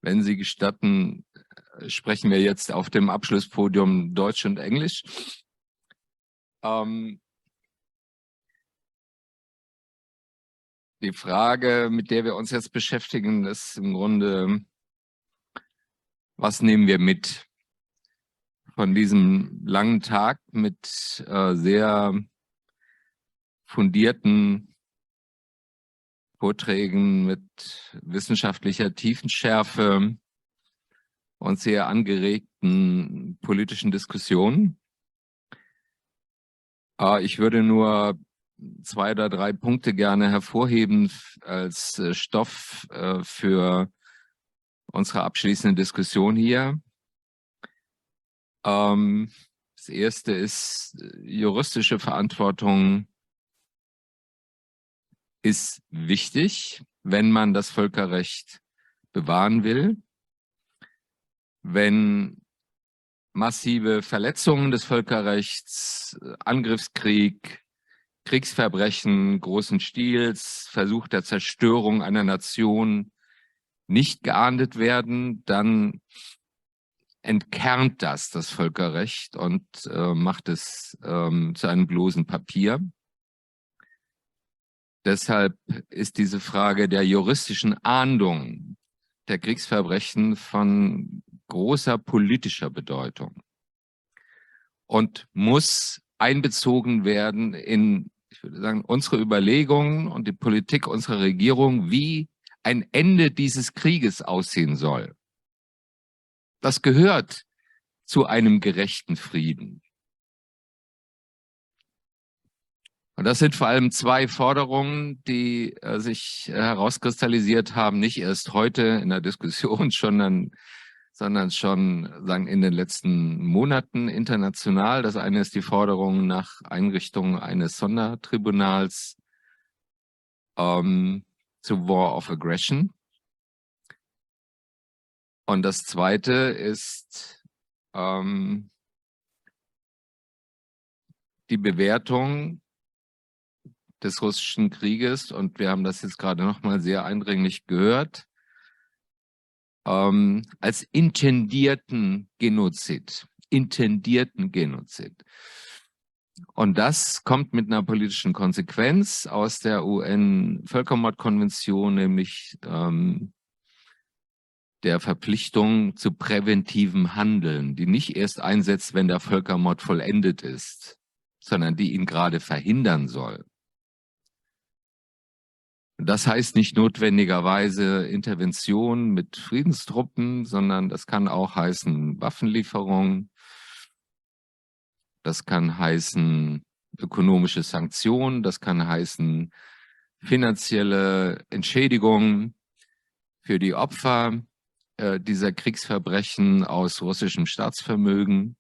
Wenn Sie gestatten, sprechen wir jetzt auf dem Abschlusspodium Deutsch und Englisch. Die Frage, mit der wir uns jetzt beschäftigen, ist im Grunde, was nehmen wir mit von diesem langen Tag mit sehr fundierten Vorträgen, mit wissenschaftlicher Tiefenschärfe und sehr angeregten politischen Diskussionen. Ich würde nur 2 oder 3 Punkte gerne hervorheben als Stoff für unsere abschließende Diskussion hier. Das erste ist, juristische Verantwortung ist wichtig, wenn man das Völkerrecht bewahren will. Wenn massive Verletzungen des Völkerrechts, Angriffskrieg, Kriegsverbrechen großen Stils, Versuch der Zerstörung einer Nation nicht geahndet werden, dann entkernt das Völkerrecht und macht es zu einem bloßen Papier. Deshalb ist diese Frage der juristischen Ahndung der Kriegsverbrechen von großer politischer Bedeutung und muss einbezogen werden in, ich würde sagen, unsere Überlegungen und die Politik unserer Regierung, wie ein Ende dieses Krieges aussehen soll. Das gehört zu einem gerechten Frieden. Und das sind vor allem 2 Forderungen, die sich herauskristallisiert haben, nicht erst heute in der Diskussion, sondern schon sagen, in den letzten Monaten international. Das eine ist die Forderung nach Einrichtung eines Sondertribunals zu War of Aggression. Und das zweite ist die Bewertung des russischen Krieges, und wir haben das jetzt gerade nochmal sehr eindringlich gehört, als intendierten Genozid. Und das kommt mit einer politischen Konsequenz aus der UN-Völkermordkonvention, nämlich der Verpflichtung zu präventivem Handeln, die nicht erst einsetzt, wenn der Völkermord vollendet ist, sondern die ihn gerade verhindern soll. Das heißt nicht notwendigerweise Intervention mit Friedenstruppen, sondern das kann auch heißen Waffenlieferung, das kann heißen ökonomische Sanktionen, das kann heißen finanzielle Entschädigung für die Opfer dieser Kriegsverbrechen aus russischem Staatsvermögen.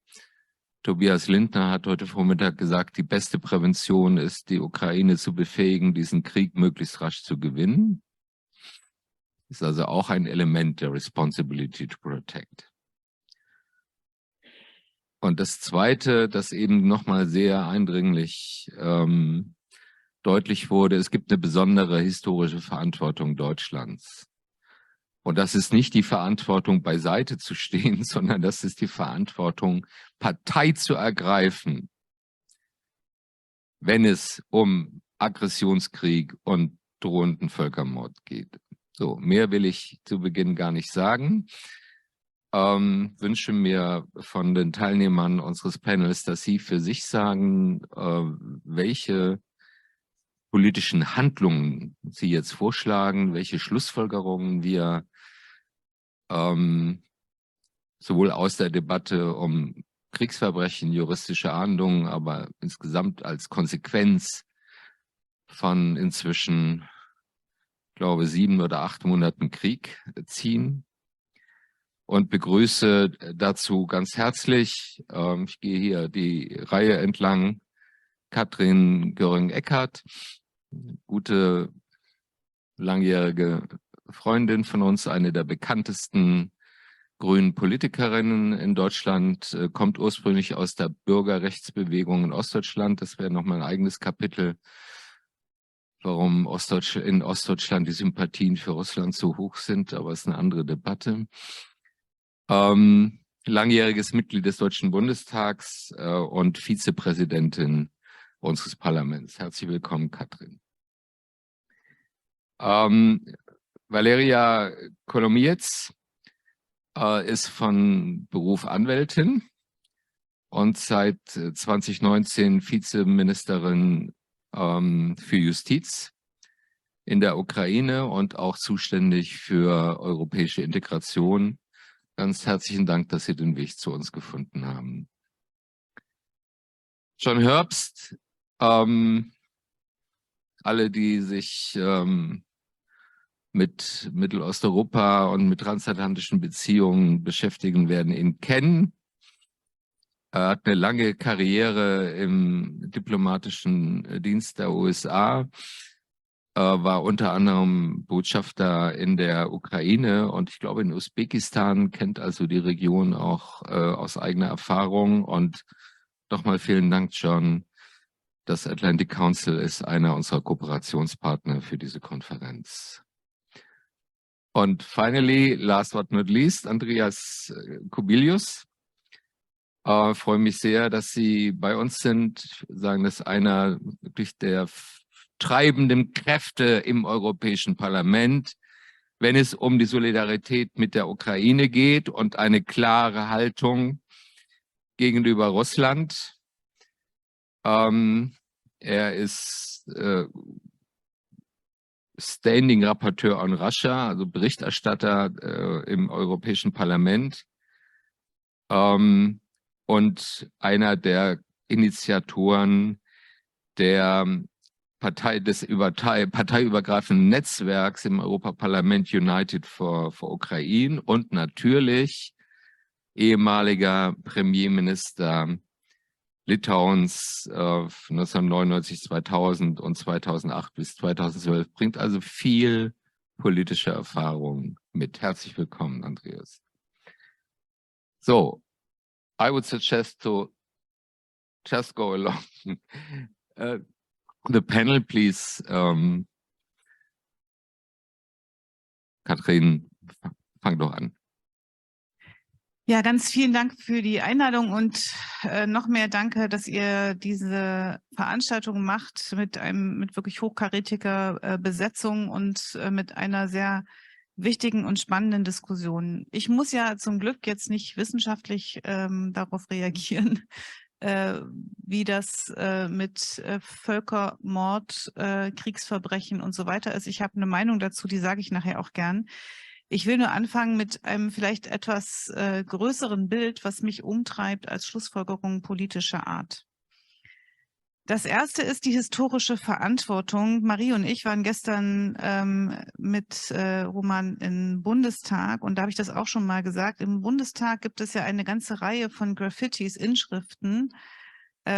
Tobias Lindner hat heute Vormittag gesagt, die beste Prävention ist, die Ukraine zu befähigen, diesen Krieg möglichst rasch zu gewinnen. Das ist also auch ein Element der Responsibility to Protect. Und das Zweite, das eben nochmal sehr eindringlich deutlich wurde, es gibt eine besondere historische Verantwortung Deutschlands. Und das ist nicht die Verantwortung, beiseite zu stehen, sondern das ist die Verantwortung, Partei zu ergreifen, wenn es um Aggressionskrieg und drohenden Völkermord geht. So, mehr will ich zu Beginn gar nicht sagen. Wünsche mir von den Teilnehmern unseres Panels, dass sie für sich sagen, welche politischen Handlungen sie jetzt vorschlagen, welche Schlussfolgerungen wir sowohl aus der Debatte um Kriegsverbrechen, juristische Ahndungen, aber insgesamt als Konsequenz von inzwischen, ich glaube, 7 oder 8 Monaten Krieg ziehen. Und begrüße dazu ganz herzlich, ich gehe hier die Reihe entlang, Katrin Göring-Eckardt, gute langjährige Freundin von uns, eine der bekanntesten grünen Politikerinnen in Deutschland, kommt ursprünglich aus der Bürgerrechtsbewegung in Ostdeutschland. Das wäre nochmal ein eigenes Kapitel. warum in Ostdeutschland die Sympathien für Russland so hoch sind, aber es ist eine andere Debatte. Langjähriges Mitglied des Deutschen Bundestags und Vizepräsidentin unseres Parlaments. Herzlich willkommen, Katrin. Valeriia Kolomiiets ist von Beruf Anwältin und seit 2019 Vizeministerin für Justiz in der Ukraine und auch zuständig für europäische Integration. Ganz herzlichen Dank, dass Sie den Weg zu uns gefunden haben. John Herbst, alle, die sich mit Mittelosteuropa und mit transatlantischen Beziehungen beschäftigen, werden ihn kennen. Er hat eine lange Karriere im diplomatischen Dienst der USA, war unter anderem Botschafter in der Ukraine und ich glaube in Usbekistan, kennt also die Region auch aus eigener Erfahrung. Und nochmal vielen Dank, John. Das Atlantic Council ist einer unserer Kooperationspartner für diese Konferenz. Und finally, last but not least, Andrius Kubilius. Freue mich sehr, dass Sie bei uns sind. Sagen, das ist einer wirklich der treibenden Kräfte im Europäischen Parlament, wenn es um die Solidarität mit der Ukraine geht und eine klare Haltung gegenüber Russland. Er ist Standing Rapporteur on Russia, also Berichterstatter im Europäischen Parlament. Und einer der Initiatoren der parteiübergreifenden Netzwerks im Europaparlament United for Ukraine und natürlich ehemaliger Premierminister Litauens 1999, 2000 und 2008 bis 2012, bringt also viel politische Erfahrung mit. Herzlich willkommen, Andrius. So, I would suggest to just go along. The panel, please. Katrin, fang doch an. Ja, ganz vielen Dank für die Einladung und noch mehr danke, dass ihr diese Veranstaltung macht mit wirklich hochkarätiger Besetzung und mit einer sehr wichtigen und spannenden Diskussion. Ich muss ja zum Glück jetzt nicht wissenschaftlich darauf reagieren, wie das mit Völkermord, Kriegsverbrechen und so weiter ist. Ich habe eine Meinung dazu, die sage ich nachher auch gern. Ich will nur anfangen mit einem vielleicht etwas größeren Bild, was mich umtreibt als Schlussfolgerung politischer Art. Das erste ist die historische Verantwortung. Marie und ich waren gestern mit Roman im Bundestag und da habe ich das auch schon mal gesagt. Im Bundestag gibt es ja eine ganze Reihe von Graffitis, Inschriften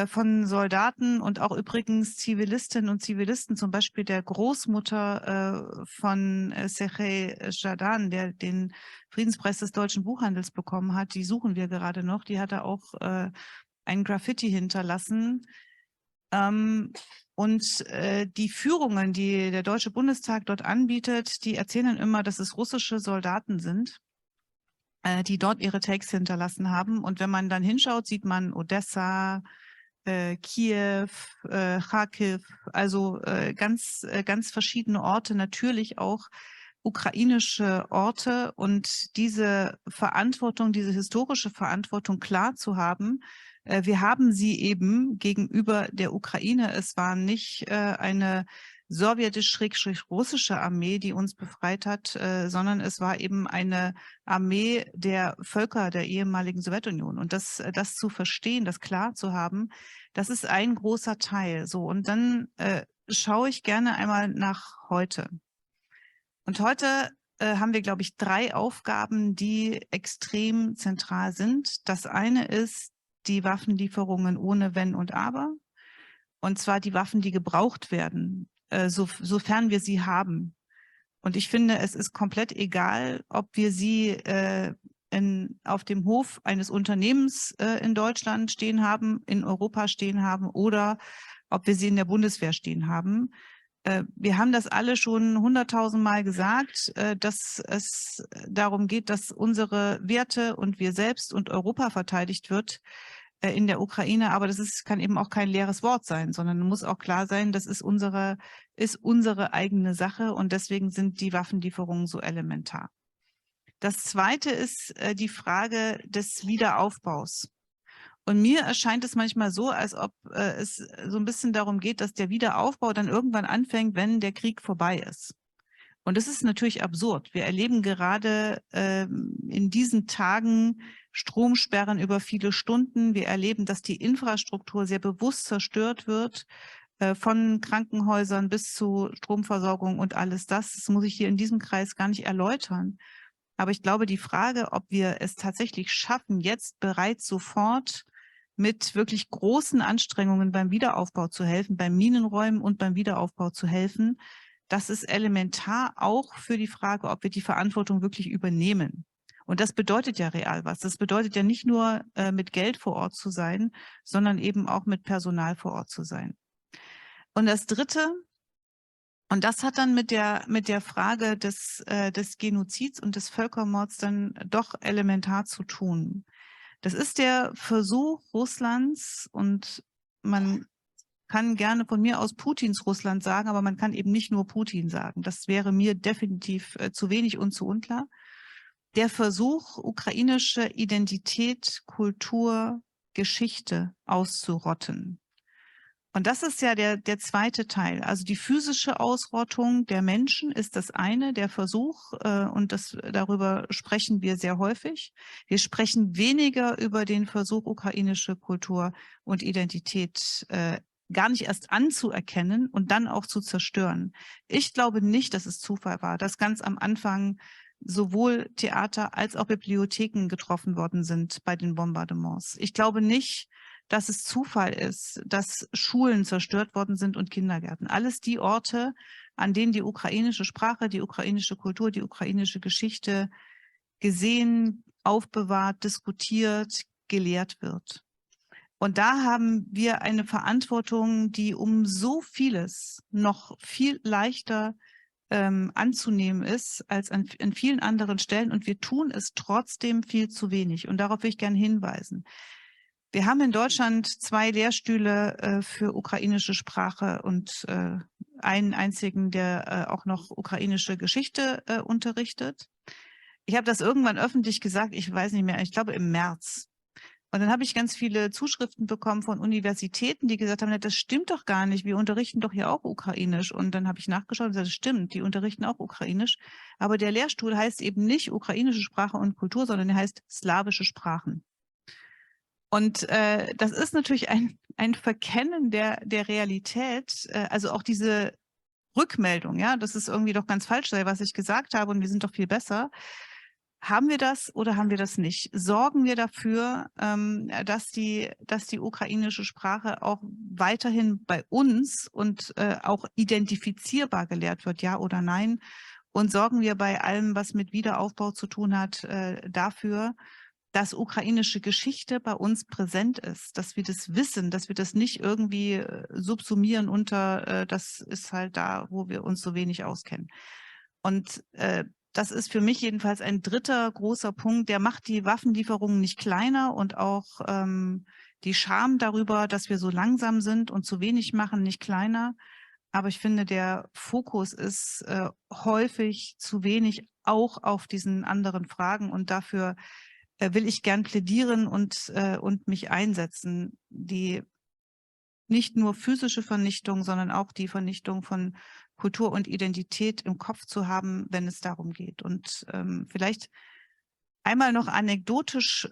von Soldaten und auch übrigens Zivilistinnen und Zivilisten, zum Beispiel der Großmutter von Serhej Jadan, der den Friedenspreis des deutschen Buchhandels bekommen hat. Die suchen wir gerade noch. Die hat da auch ein Graffiti hinterlassen. Und die Führungen, die der Deutsche Bundestag dort anbietet, die erzählen immer, dass es russische Soldaten sind, die dort ihre Takes hinterlassen haben. Und wenn man dann hinschaut, sieht man Odessa, Kiew, Kharkiv, also ganz verschiedene Orte, natürlich auch ukrainische Orte. Und diese Verantwortung, diese historische Verantwortung klar zu haben, wir haben sie eben gegenüber der Ukraine. Es war nicht eine sowjetisch-russische Armee, die uns befreit hat, sondern es war eben eine Armee der Völker der ehemaligen Sowjetunion. Und das zu verstehen, das klar zu haben, das ist ein großer Teil. So, und dann schaue ich gerne einmal nach heute. Und heute haben wir, glaube ich, 3 Aufgaben, die extrem zentral sind. Das eine ist die Waffenlieferungen ohne Wenn und Aber. Und zwar die Waffen, die gebraucht werden, sofern wir sie haben. Und ich finde, es ist komplett egal, ob wir sie auf dem Hof eines Unternehmens in Deutschland stehen haben, in Europa stehen haben oder ob wir sie in der Bundeswehr stehen haben. Wir haben das alle schon 100.000 Mal gesagt, dass es darum geht, dass unsere Werte und wir selbst und Europa verteidigt wird in der Ukraine. Aber kann eben auch kein leeres Wort sein, sondern muss auch klar sein, das ist unsere eigene Sache und deswegen sind die Waffenlieferungen so elementar. Das Zweite ist die Frage des Wiederaufbaus. Und mir erscheint es manchmal so, als ob es so ein bisschen darum geht, dass der Wiederaufbau dann irgendwann anfängt, wenn der Krieg vorbei ist. Und das ist natürlich absurd. Wir erleben gerade in diesen Tagen Stromsperren über viele Stunden. Wir erleben, dass die Infrastruktur sehr bewusst zerstört wird, von Krankenhäusern bis zu Stromversorgung und alles das. Das muss ich hier in diesem Kreis gar nicht erläutern. Aber ich glaube, die Frage, ob wir es tatsächlich schaffen, jetzt bereits sofort mit wirklich großen Anstrengungen beim Wiederaufbau zu helfen, beim Minenräumen und beim Wiederaufbau zu helfen, das ist elementar auch für die Frage, ob wir die Verantwortung wirklich übernehmen. Und das bedeutet ja real was. Das bedeutet ja nicht nur mit Geld vor Ort zu sein, sondern eben auch mit Personal vor Ort zu sein. Und das Dritte, und das hat dann mit der Frage des Genozids und des Völkermords dann doch elementar zu tun. Das ist der Versuch Russlands, und man kann gerne von mir aus Putins Russland sagen, aber man kann eben nicht nur Putin sagen. Das wäre mir definitiv zu wenig und zu unklar. Der Versuch, ukrainische Identität, Kultur, Geschichte auszurotten. Und das ist ja der zweite Teil. Also die physische Ausrottung der Menschen ist das eine, der Versuch, und darüber sprechen wir sehr häufig. Wir sprechen weniger über den Versuch, ukrainische Kultur und Identität gar nicht erst anzuerkennen und dann auch zu zerstören. Ich glaube nicht, dass es Zufall war, dass ganz am Anfang sowohl Theater als auch Bibliotheken getroffen worden sind bei den Bombardements. Ich glaube nicht, dass es Zufall ist, dass Schulen zerstört worden sind und Kindergärten. Alles die Orte, an denen die ukrainische Sprache, die ukrainische Kultur, die ukrainische Geschichte gesehen, aufbewahrt, diskutiert, gelehrt wird. Und da haben wir eine Verantwortung, die um so vieles noch viel leichter anzunehmen ist als an vielen anderen Stellen. Und wir tun es trotzdem viel zu wenig. Und darauf will ich gerne hinweisen. Wir haben in Deutschland 2 Lehrstühle für ukrainische Sprache und einen einzigen, der auch noch ukrainische Geschichte unterrichtet. Ich habe das irgendwann öffentlich gesagt, ich weiß nicht mehr, ich glaube im März. Und dann habe ich ganz viele Zuschriften bekommen von Universitäten, die gesagt haben, das stimmt doch gar nicht, wir unterrichten doch hier auch Ukrainisch. Und dann habe ich nachgeschaut und gesagt, das stimmt, die unterrichten auch Ukrainisch. Aber der Lehrstuhl heißt eben nicht ukrainische Sprache und Kultur, sondern er heißt slawische Sprachen. Und das ist natürlich ein Verkennen der Realität, also auch diese Rückmeldung, ja, das ist irgendwie doch ganz falsch sei, was ich gesagt habe und wir sind doch viel besser. Haben wir das oder haben wir das nicht? Sorgen wir dafür, dass die ukrainische Sprache auch weiterhin bei uns und auch identifizierbar gelehrt wird, ja oder nein? Und sorgen wir bei allem, was mit Wiederaufbau zu tun hat, dafür, dass ukrainische Geschichte bei uns präsent ist, dass wir das wissen, dass wir das nicht irgendwie subsumieren unter, das ist halt da, wo wir uns so wenig auskennen. Und das ist für mich jedenfalls ein dritter großer Punkt, der macht die Waffenlieferungen nicht kleiner und auch die Scham darüber, dass wir so langsam sind und zu wenig machen, nicht kleiner. Aber ich finde, der Fokus ist häufig zu wenig auch auf diesen anderen Fragen und dafür will ich gern plädieren und mich einsetzen, die nicht nur physische Vernichtung, sondern auch die Vernichtung von Kultur und Identität im Kopf zu haben, wenn es darum geht. Und vielleicht einmal noch anekdotisch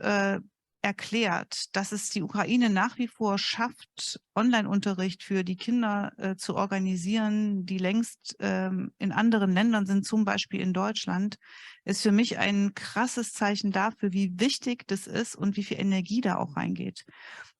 erklärt, dass es die Ukraine nach wie vor schafft, Online-Unterricht für die Kinder zu organisieren, die längst in anderen Ländern sind, zum Beispiel in Deutschland, ist für mich ein krasses Zeichen dafür, wie wichtig das ist und wie viel Energie da auch reingeht.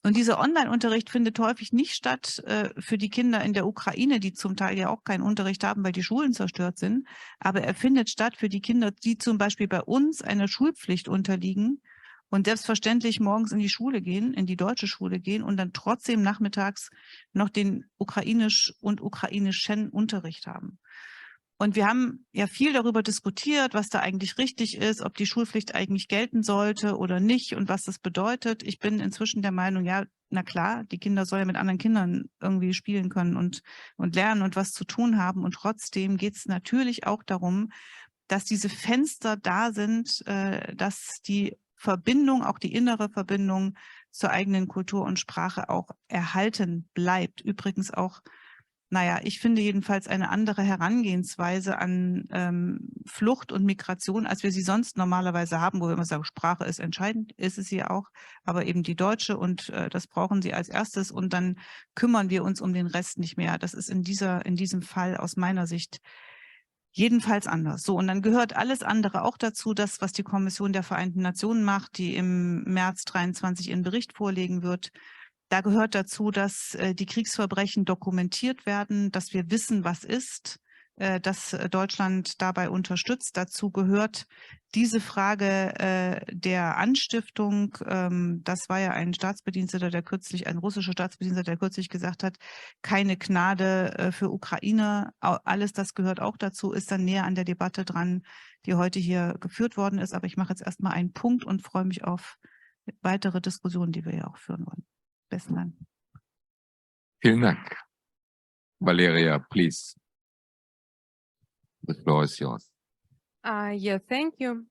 Und dieser Online-Unterricht findet häufig nicht statt für die Kinder in der Ukraine, die zum Teil ja auch keinen Unterricht haben, weil die Schulen zerstört sind. Aber er findet statt für die Kinder, die zum Beispiel bei uns einer Schulpflicht unterliegen und selbstverständlich morgens in die Schule gehen, in die deutsche Schule gehen und dann trotzdem nachmittags noch den ukrainisch und ukrainischen Unterricht haben. Und wir haben ja viel darüber diskutiert, was da eigentlich richtig ist, ob die Schulpflicht eigentlich gelten sollte oder nicht und was das bedeutet. Ich bin inzwischen der Meinung, ja, na klar, die Kinder sollen ja mit anderen Kindern irgendwie spielen können und lernen und was zu tun haben. Und trotzdem geht es natürlich auch darum, dass diese Fenster da sind, dass die Verbindung, auch die innere Verbindung zur eigenen Kultur und Sprache auch erhalten bleibt. Übrigens auch, naja, ich finde jedenfalls eine andere Herangehensweise an Flucht und Migration, als wir sie sonst normalerweise haben, wo wir immer sagen, Sprache ist entscheidend, ist es sie auch, aber eben die deutsche und das brauchen sie als erstes und dann kümmern wir uns um den Rest nicht mehr. Das ist in diesem Fall aus meiner Sicht jedenfalls anders. So, und dann gehört alles andere auch dazu, das, was die Kommission der Vereinten Nationen macht, die im März 23 ihren Bericht vorlegen wird. Da gehört dazu, dass die Kriegsverbrechen dokumentiert werden, dass wir wissen, was ist, dass Deutschland dabei unterstützt. Dazu gehört diese Frage der Anstiftung. Das war ja ein Staatsbediensteter, ein russischer Staatsbediensteter, der kürzlich gesagt hat, keine Gnade für Ukraine. Alles das gehört auch dazu, ist dann näher an der Debatte dran, die heute hier geführt worden ist. Aber ich mache jetzt erstmal einen Punkt und freue mich auf weitere Diskussionen, die wir ja auch führen wollen. Besten Dank. Vielen Dank. Valeriia, please. The floor is yours. Yeah, thank you.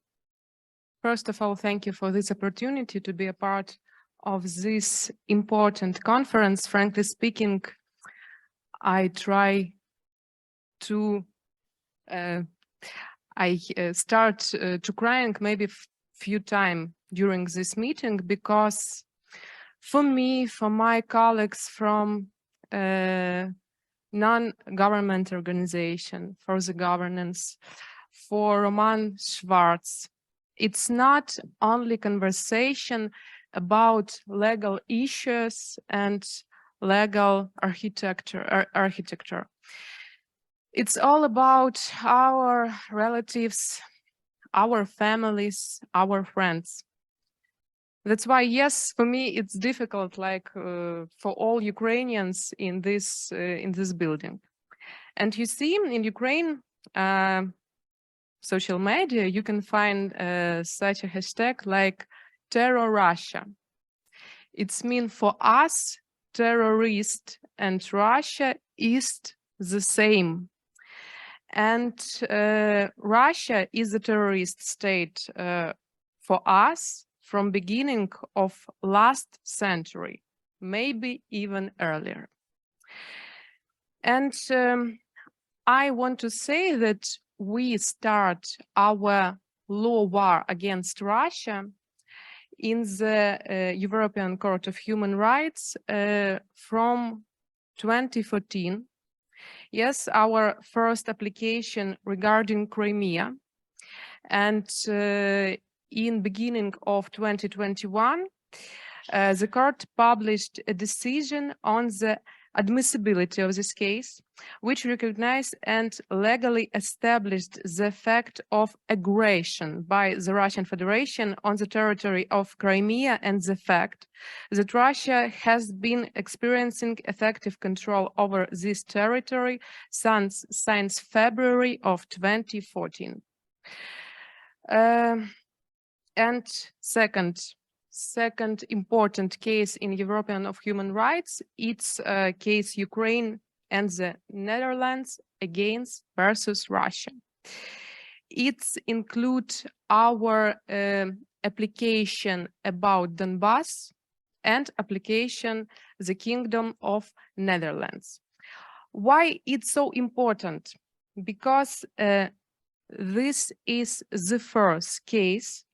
First of all, thank you for this opportunity to be a part of this important conference. Frankly speaking, I try to, start to crying maybe a few times during this meeting because for me, for my colleagues from non-government organization, for the governance, for Roman Schwarz, it's not only conversation about legal issues and legal architecture. It's all about our relatives, our families, our friends. That's why, yes, for me, it's difficult, like for all Ukrainians in this building. And you see, in Ukraine, social media, you can find such a hashtag like Terror Russia. It's mean for us, terrorist and Russia is the same. And Russia is a terrorist state for us from beginning of last century, maybe even earlier. And I want to say that we start our law war against Russia in the European Court of Human Rights from 2014. Yes, our first application regarding Crimea. And in beginning of 2021, the court published a decision on the admissibility of this case, which recognized and legally established the fact of aggression by the Russian Federation on the territory of Crimea and the fact that Russia has been experiencing effective control over this territory since February of 2014. And second important case in European of human rights, it's case Ukraine and the Netherlands against versus Russia. It includes our application about Donbass and application the Kingdom of Netherlands. Why it's so important? Because this is the first case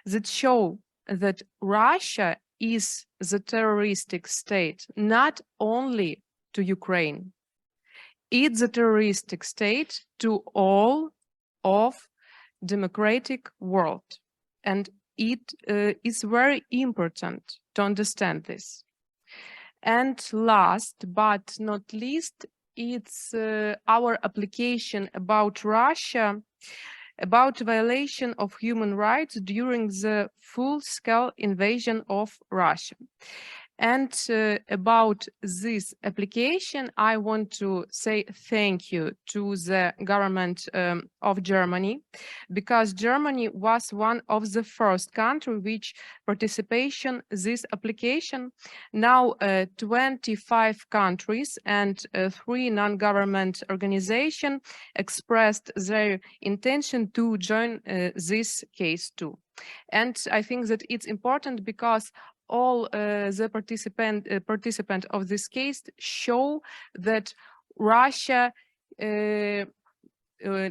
that show that Russia is the terroristic state, not only to Ukraine. It's a terroristic state to all of democratic world. And it is very important to understand this. And last but not least, it's our application about Russia about violation of human rights during the full-scale invasion of Russia. And about this application, I want to say thank you to the government of Germany, because Germany was one of the first countries which participation this application. Now 25 countries and 3 non-government organizations expressed their intention to join this case too. And I think that it's important because all the participants of this case show that Russia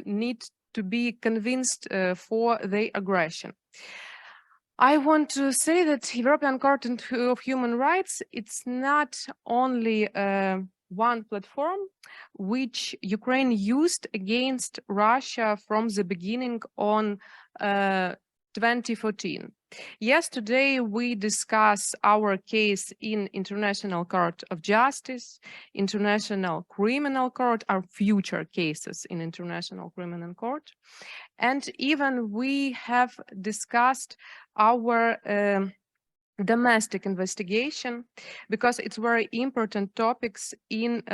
needs to be convinced for their aggression. I want to say that European Court of Human Rights, it's not only one platform which Ukraine used against Russia from the beginning on 2014. Yesterday, we discussed our case in International Court of Justice, International Criminal Court, our future cases in International Criminal Court. And even we have discussed our domestic investigation, because it's very important topics in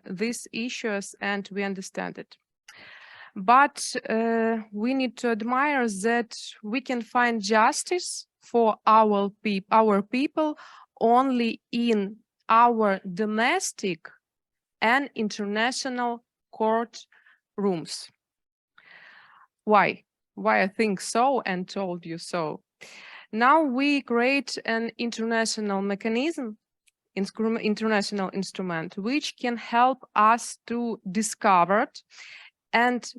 these issues and we understand it. But we need to admire that we can find justice for our people only in our domestic and international court rooms. Why? Why I think so and told you so. Now we create an international mechanism, international instrument, which can help us to discover and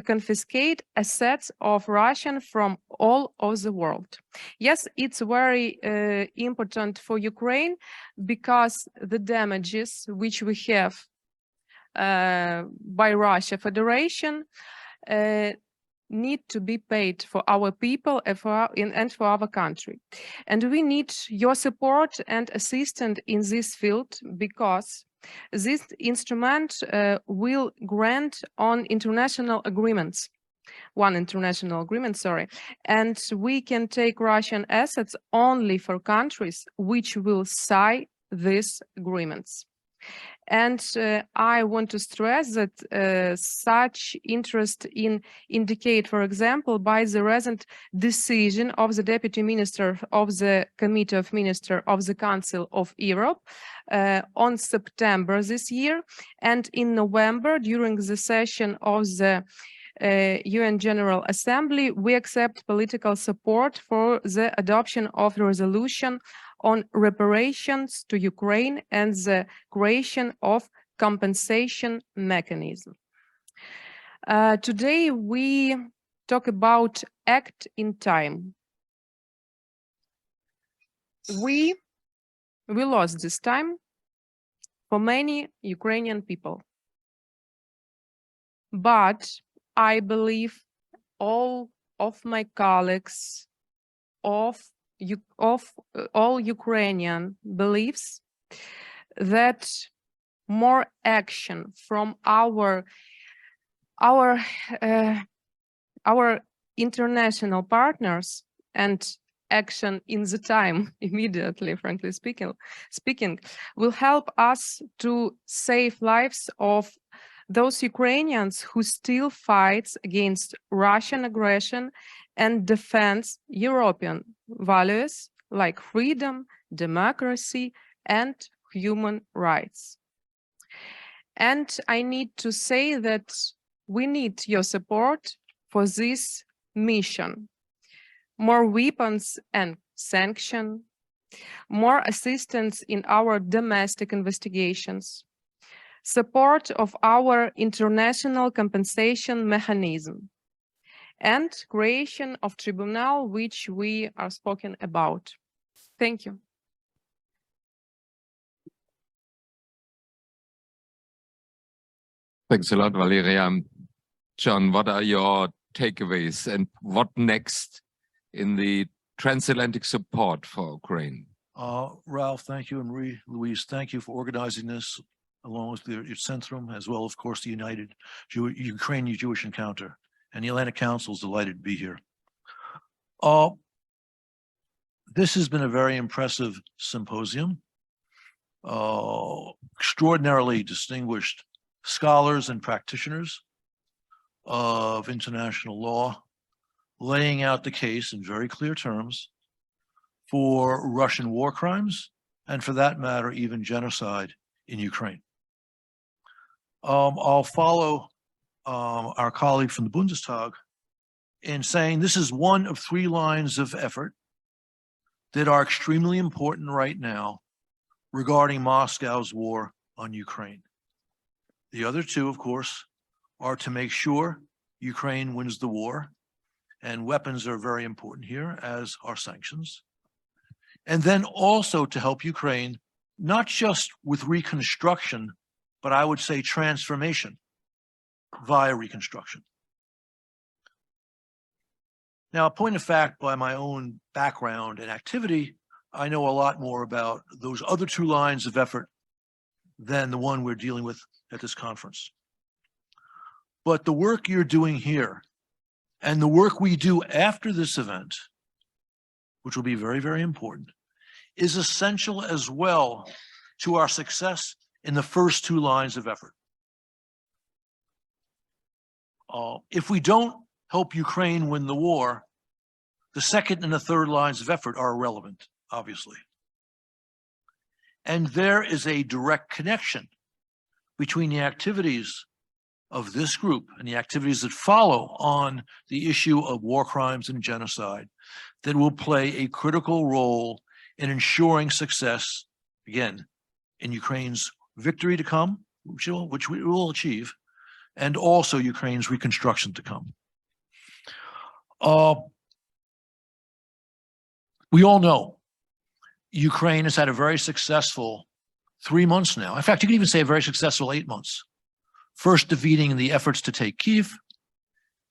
confiscate assets of Russian from all over the world. Yes, it's very important for Ukraine because the damages which we have by Russia Federation need to be paid for our people and for our country. And we need your support and assistance in this field because this instrument will grant on international agreements, and we can take Russian assets only for countries which will sign these agreements. And I want to stress that such interest in indicate, for example, by the recent decision of the Deputy Minister of the Committee of Ministers of the Council of Europe on September this year, and in November during the session of the UN General Assembly, we accept political support for the adoption of the resolution on reparations to Ukraine and the creation of compensation mechanism. Today we talk about act in time. We lost this time for many Ukrainian people. But I believe all of my colleagues of all Ukrainian believes that more action from our international partners and action in the time immediately, frankly speaking, will help us to save lives of those Ukrainians who still fight against Russian aggression and defends European values like freedom, democracy, and human rights. And I need to say that we need your support for this mission. More weapons and sanctions, more assistance in our domestic investigations, support of our international compensation mechanism, and creation of tribunal, which we are spoken about. Thank you. Thanks a lot, Valeriia. John, what are your takeaways and what next in the transatlantic support for Ukraine? Ralf, thank you, and Louise, thank you for organizing this, along with your Centrum, as well, of course, the United Ukrainian Jewish Encounter. and the Atlantic Council is delighted to be here. This has been a very impressive symposium. Extraordinarily distinguished scholars and practitioners of international law laying out the case in very clear terms for Russian war crimes, and for that matter, even genocide in Ukraine. I'll follow our colleague from the Bundestag in saying this is one of 3 lines of effort that are extremely important right now regarding Moscow's war on Ukraine. The other 2, of course, are to make sure Ukraine wins the war, and weapons are very important here, as are sanctions. And then also to help Ukraine, not just with reconstruction, but I would say transformation via reconstruction. Now, a point of fact, by my own background and activity, I know a lot more about those other 2 lines of effort than the one we're dealing with at this conference. But the work you're doing here and the work we do after this event, which will be very, very important, is essential as well to our success in the first 2 lines of effort. If we don't help Ukraine win the war, the second and the third lines of effort are irrelevant, obviously. And there is a direct connection between the activities of this group and the activities that follow on the issue of war crimes and genocide that will play a critical role in ensuring success, again, in Ukraine's victory to come, which we will achieve, and also Ukraine's reconstruction to come. We all know Ukraine has had a very successful 3 months now. In fact, you can even say a very successful 8 months. First defeating the efforts to take Kyiv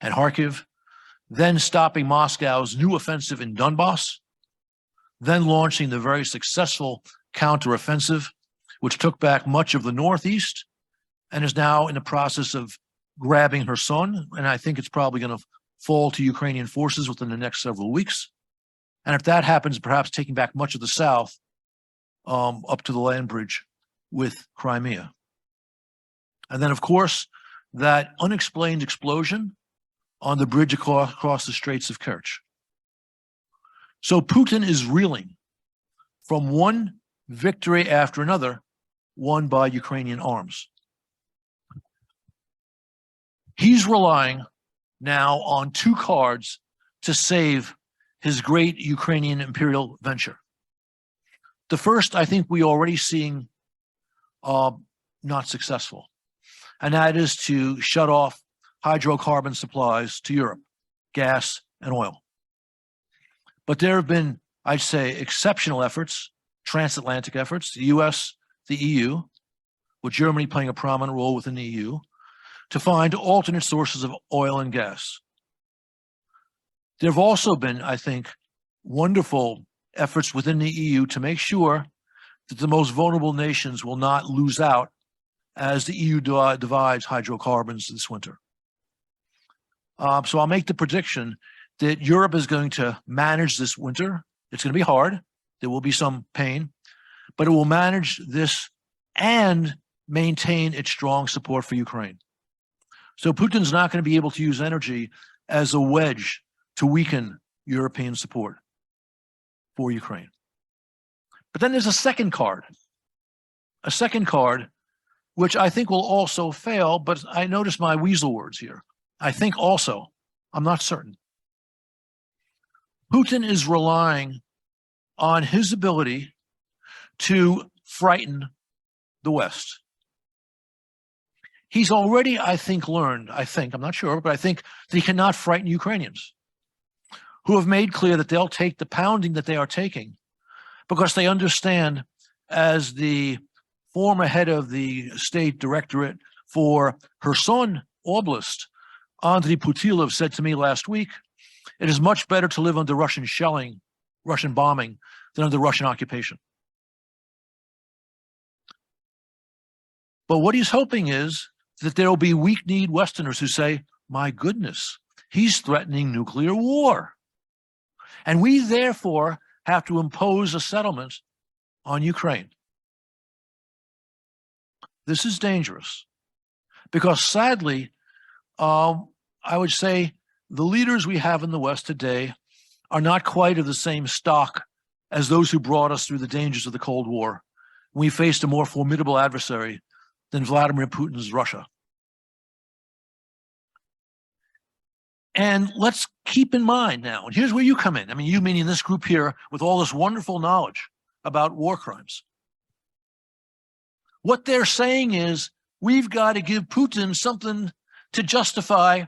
and Kharkiv, then stopping Moscow's new offensive in Donbass, then launching the very successful counteroffensive, which took back much of the Northeast and is now in the process of grabbing Kherson. And I think it's probably going to fall to Ukrainian forces within the next several weeks. And if that happens, perhaps taking back much of the South up to the land bridge with Crimea. And then, of course, that unexplained explosion on the bridge across the Straits of Kerch. So Putin is reeling from one victory after another won by Ukrainian arms. He's relying now on 2 cards to save his great Ukrainian imperial venture. The first, I think we already seeing not successful, and that is to shut off hydrocarbon supplies to Europe, gas and oil. But there have been, I'd say, exceptional efforts, transatlantic efforts, the US, the EU, with Germany playing a prominent role within the EU, to find alternate sources of oil and gas. There have also been, I think, wonderful efforts within the EU to make sure that the most vulnerable nations will not lose out as the EU divides hydrocarbons this winter. So I'll make the prediction that Europe is going to manage this winter. It's going to be hard. There will be some pain, but it will manage this and maintain its strong support for Ukraine. So Putin's not going to be able to use energy as a wedge to weaken European support for Ukraine. But then there's a second card which I think will also fail, but I notice my weasel words here. I think also, I'm not certain. Putin is relying on his ability to frighten the West. He's already, I think, learned, I'm not sure, but I think that he cannot frighten Ukrainians who have made clear that they'll take the pounding that they are taking because they understand, as the former head of the State Directorate for Kherson Oblast, Andriy Putilov, said to me last week, it is much better to live under Russian shelling, Russian bombing, than under Russian occupation. But what he's hoping is that there will be weak-kneed Westerners who say, my goodness, He's threatening nuclear war. And we therefore have to impose a settlement on Ukraine. This is dangerous because sadly, I would say the leaders we have in the West today are not quite of the same stock as those who brought us through the dangers of the Cold War. We faced a more formidable adversary than Vladimir Putin's Russia. And let's keep in mind now, and here's where you come in. I mean, you meaning this group here with all this wonderful knowledge about war crimes. What they're saying is we've got to give Putin something to justify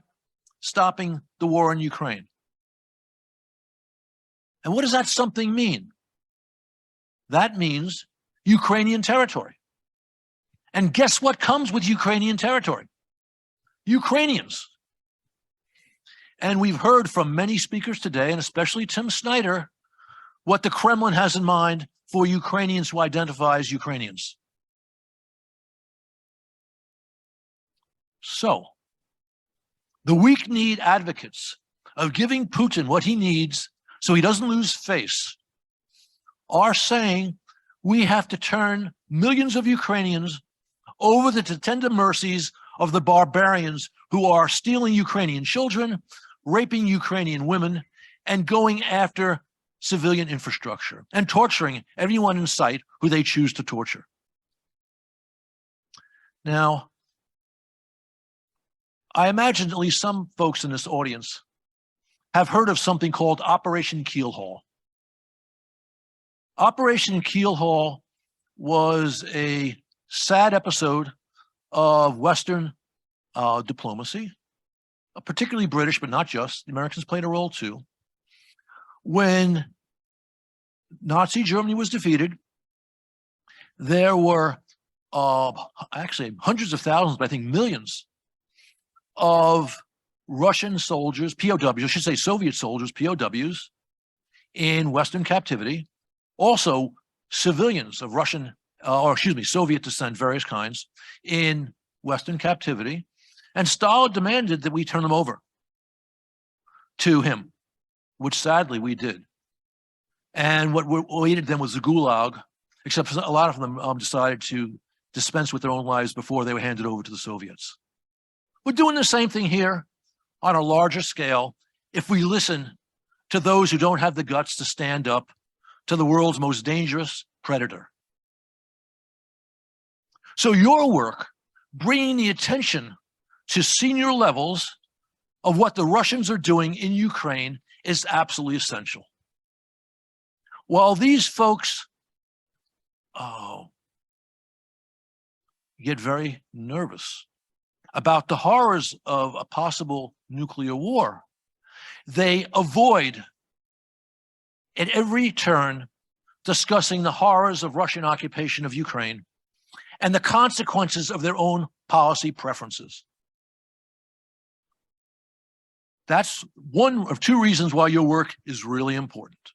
stopping the war in Ukraine. And what does that something mean? That means Ukrainian territory. And guess what comes with Ukrainian territory? Ukrainians. And we've heard from many speakers today, and especially Tim Snyder, what the Kremlin has in mind for Ukrainians who identify as Ukrainians. So, the weak-kneed advocates of giving Putin what he needs so he doesn't lose face are saying we have to turn millions of Ukrainians over to the tender mercies of the barbarians who are stealing Ukrainian children, raping Ukrainian women, and going after civilian infrastructure and torturing everyone in sight who they choose to torture. Now, I imagine at least some folks in this audience have heard of something called Operation Keelhaul. Operation Keelhaul was a sad episode of Western diplomacy, particularly British, but not just. The Americans played a role too. When Nazi Germany was defeated, there were actually hundreds of thousands, but I think millions of Russian soldiers, POWs, I should say Soviet soldiers, POWs, in Western captivity. Also, civilians of Russian, Soviet descent, various kinds, in Western captivity. And Stalin demanded that we turn them over to him, which sadly we did. And what awaited them was the Gulag, except a lot of them decided to dispense with their own lives before they were handed over to the Soviets. We're doing the same thing here on a larger scale if we listen to those who don't have the guts to stand up to the world's most dangerous predator. So your work, bringing the attention to senior levels of what the Russians are doing in Ukraine, is absolutely essential. While these folks get very nervous about the horrors of a possible nuclear war, they avoid at every turn discussing the horrors of Russian occupation of Ukraine and the consequences of their own policy preferences. That's one of two reasons why your work is really important.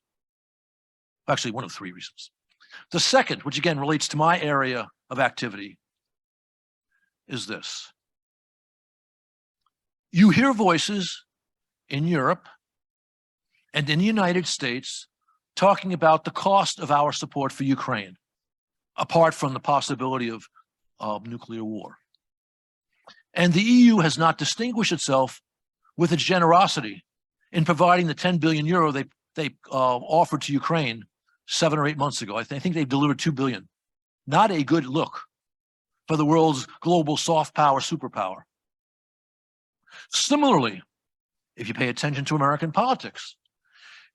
Actually, one of three reasons. The second, which again relates to my area of activity, is this. You hear voices in Europe and in the United States talking about the cost of our support for Ukraine, apart from the possibility of nuclear war. And the EU has not distinguished itself with its generosity in providing the 10 billion euro they offered to Ukraine 7 or 8 months ago. I think they've delivered 2 billion. Not a good look for the world's global soft power superpower. Similarly, if you pay attention to American politics,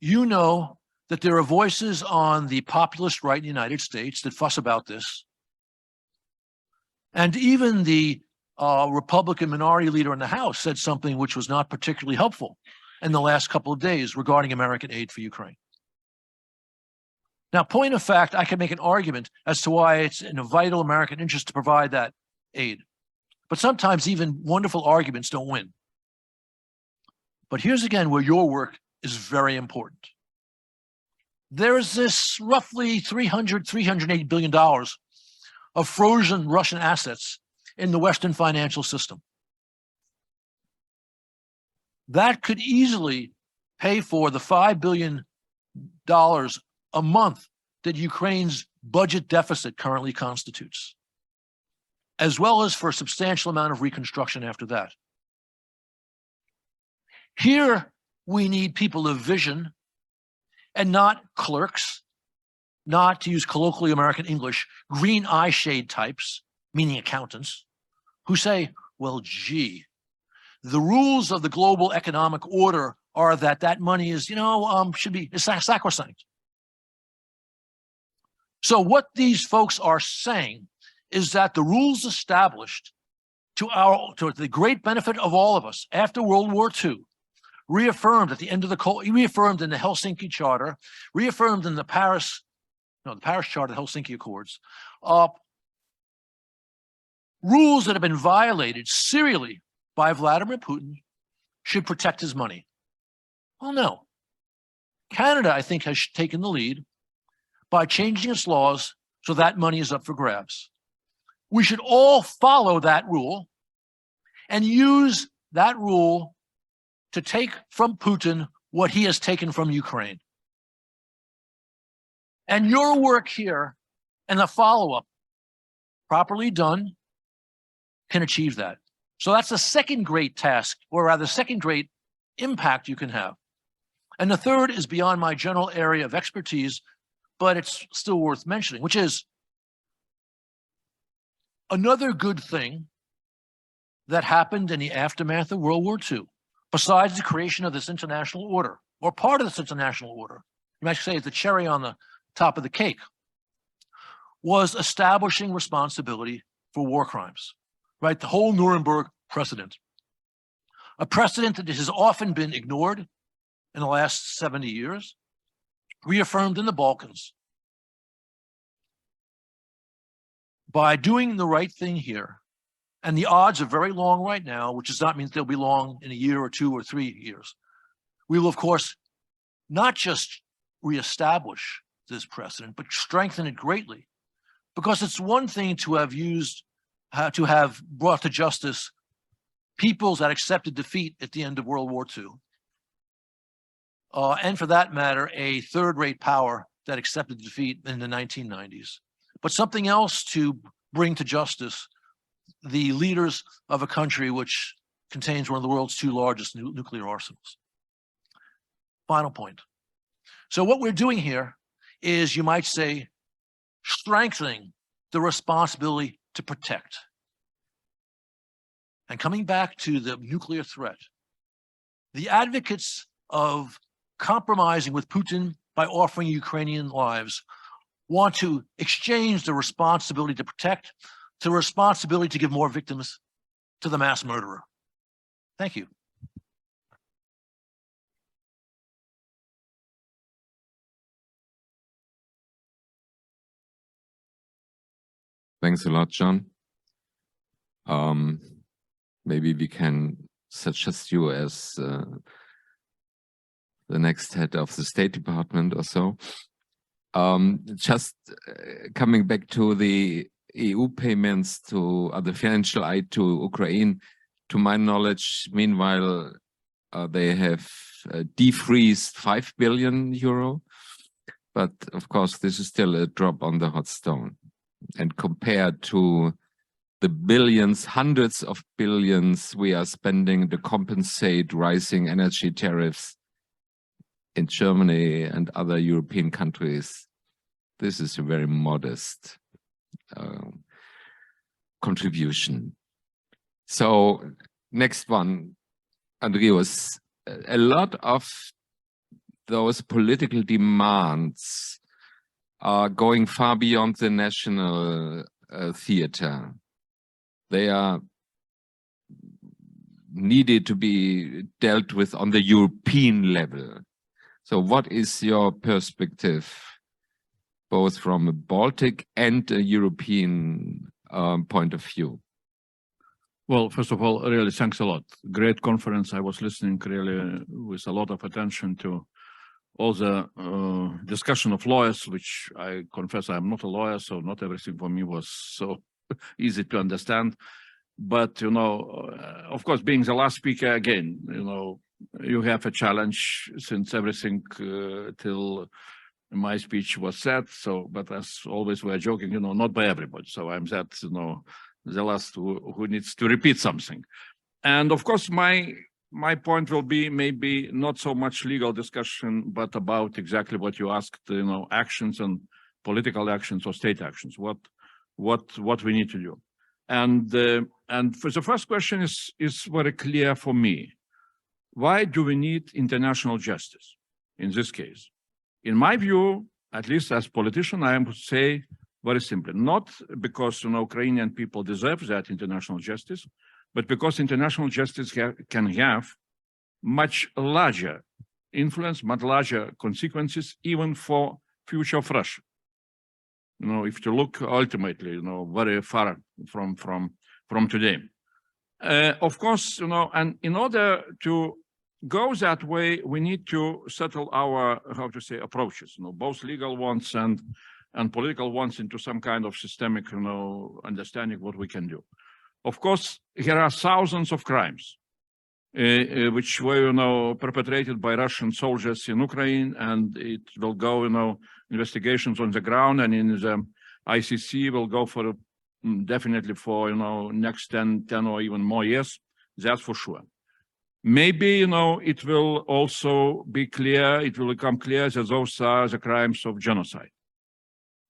you know that there are voices on the populist right in the United States that fuss about this. And even the Republican minority leader in the House said something which was not particularly helpful in the last couple of days regarding American aid for Ukraine. Now, point of fact, I can make an argument as to why it's in a vital American interest to provide that aid. But sometimes even wonderful arguments don't win. But here's again where your work is very important. There is this roughly $380 billion of frozen Russian assets in the Western financial system. that could easily pay for the $5 billion a month that Ukraine's budget deficit currently constitutes, as well as for a substantial amount of reconstruction after that. Here, we need people of vision and not clerks, not, to use colloquially American English, green eye shade types, meaning accountants, who say, well, gee, the rules of the global economic order are that money is, should be sacrosanct. So what these folks are saying is that the rules established to the great benefit of all of us after World War II, reaffirmed at the end of reaffirmed in the Helsinki Charter, reaffirmed in the Paris Charter, the Helsinki Accords, rules that have been violated serially by Vladimir Putin should protect his money. Well, no. Canada, I think, has taken the lead by changing its laws so that money is up for grabs. We should all follow that rule and use that rule to take from Putin what he has taken from Ukraine. And your work here and the follow-up, properly done, can achieve that. So that's the second great task, or rather second great impact you can have. And the third is beyond my general area of expertise, but it's still worth mentioning, which is another good thing that happened in the aftermath of World War II, besides the creation of this international order, or part of this international order, you might say it's the cherry on the top of the cake, was establishing responsibility for war crimes, right? The whole Nuremberg precedent, a precedent that has often been ignored in the last 70 years, reaffirmed in the Balkans. By doing the right thing here, and the odds are very long right now, which does not mean they'll be long in a year or 2 or 3 years, we will, of course, not just reestablish this precedent, but strengthen it greatly. Because it's one thing to have brought to justice peoples that accepted defeat at the end of World War II. And for that matter, a third-rate power that accepted defeat in the 1990s. But something else to bring to justice the leaders of a country which contains one of the world's 2 largest nuclear arsenals. Final point. So what we're doing here is, you might say, strengthening the responsibility to protect. And coming back to the nuclear threat, the advocates of compromising with Putin by offering Ukrainian lives want to exchange the responsibility to protect to the responsibility to give more victims to the mass murderer. Thank you. Thanks a lot, John. Maybe we can suggest you as the next head of the State Department or so. Just coming back to the EU payments to the financial aid to Ukraine, to my knowledge, meanwhile, they have defreezed 5 billion euro. But of course, this is still a drop on the hot stone. And compared to the billions, hundreds of billions we are spending to compensate rising energy tariffs in Germany and other European countries, this is a very modest contribution. So next one, Andrius, a lot of those political demands are going far beyond the national theater. They are needed to be dealt with on the European level. So what is your perspective, both from a Baltic and a European point of view? Well, first of all, really thanks a lot. Great conference. I was listening really with a lot of attention to all the discussion of lawyers, which I confess I'm not a lawyer, so not everything for me was so easy to understand. But, you know, of course, being the last speaker again, you know, you have a challenge since everything till my speech was said. So, but as always, we're joking, you know, not by everybody. So I'm that, you know, the last who needs to repeat something. And of course, my point will be maybe not so much legal discussion, but about exactly what you asked, you know, actions and political actions or state actions, what we need to do. And for the first question is very clear for me. Why do we need international justice in this case? In my view, at least as politician, I would say very simply, not because, you know, Ukrainian people deserve that international justice, but because international justice can have much larger influence, much larger consequences, even for future of Russia. You know, if you look ultimately, you know, very far from today. Of course, you know, and in order to go that way, we need to settle our, how to say, approaches, you know, both legal ones and political ones into some kind of systemic, you know, understanding what we can do. Of course, here are thousands of crimes which were, you know, perpetrated by Russian soldiers in Ukraine, and it will go, you know, investigations on the ground, and in the ICC will go for definitely for, you know, next 10 or even more years. That's for sure. Maybe, you know, it will also be clear, it will become clear that those are the crimes of genocide.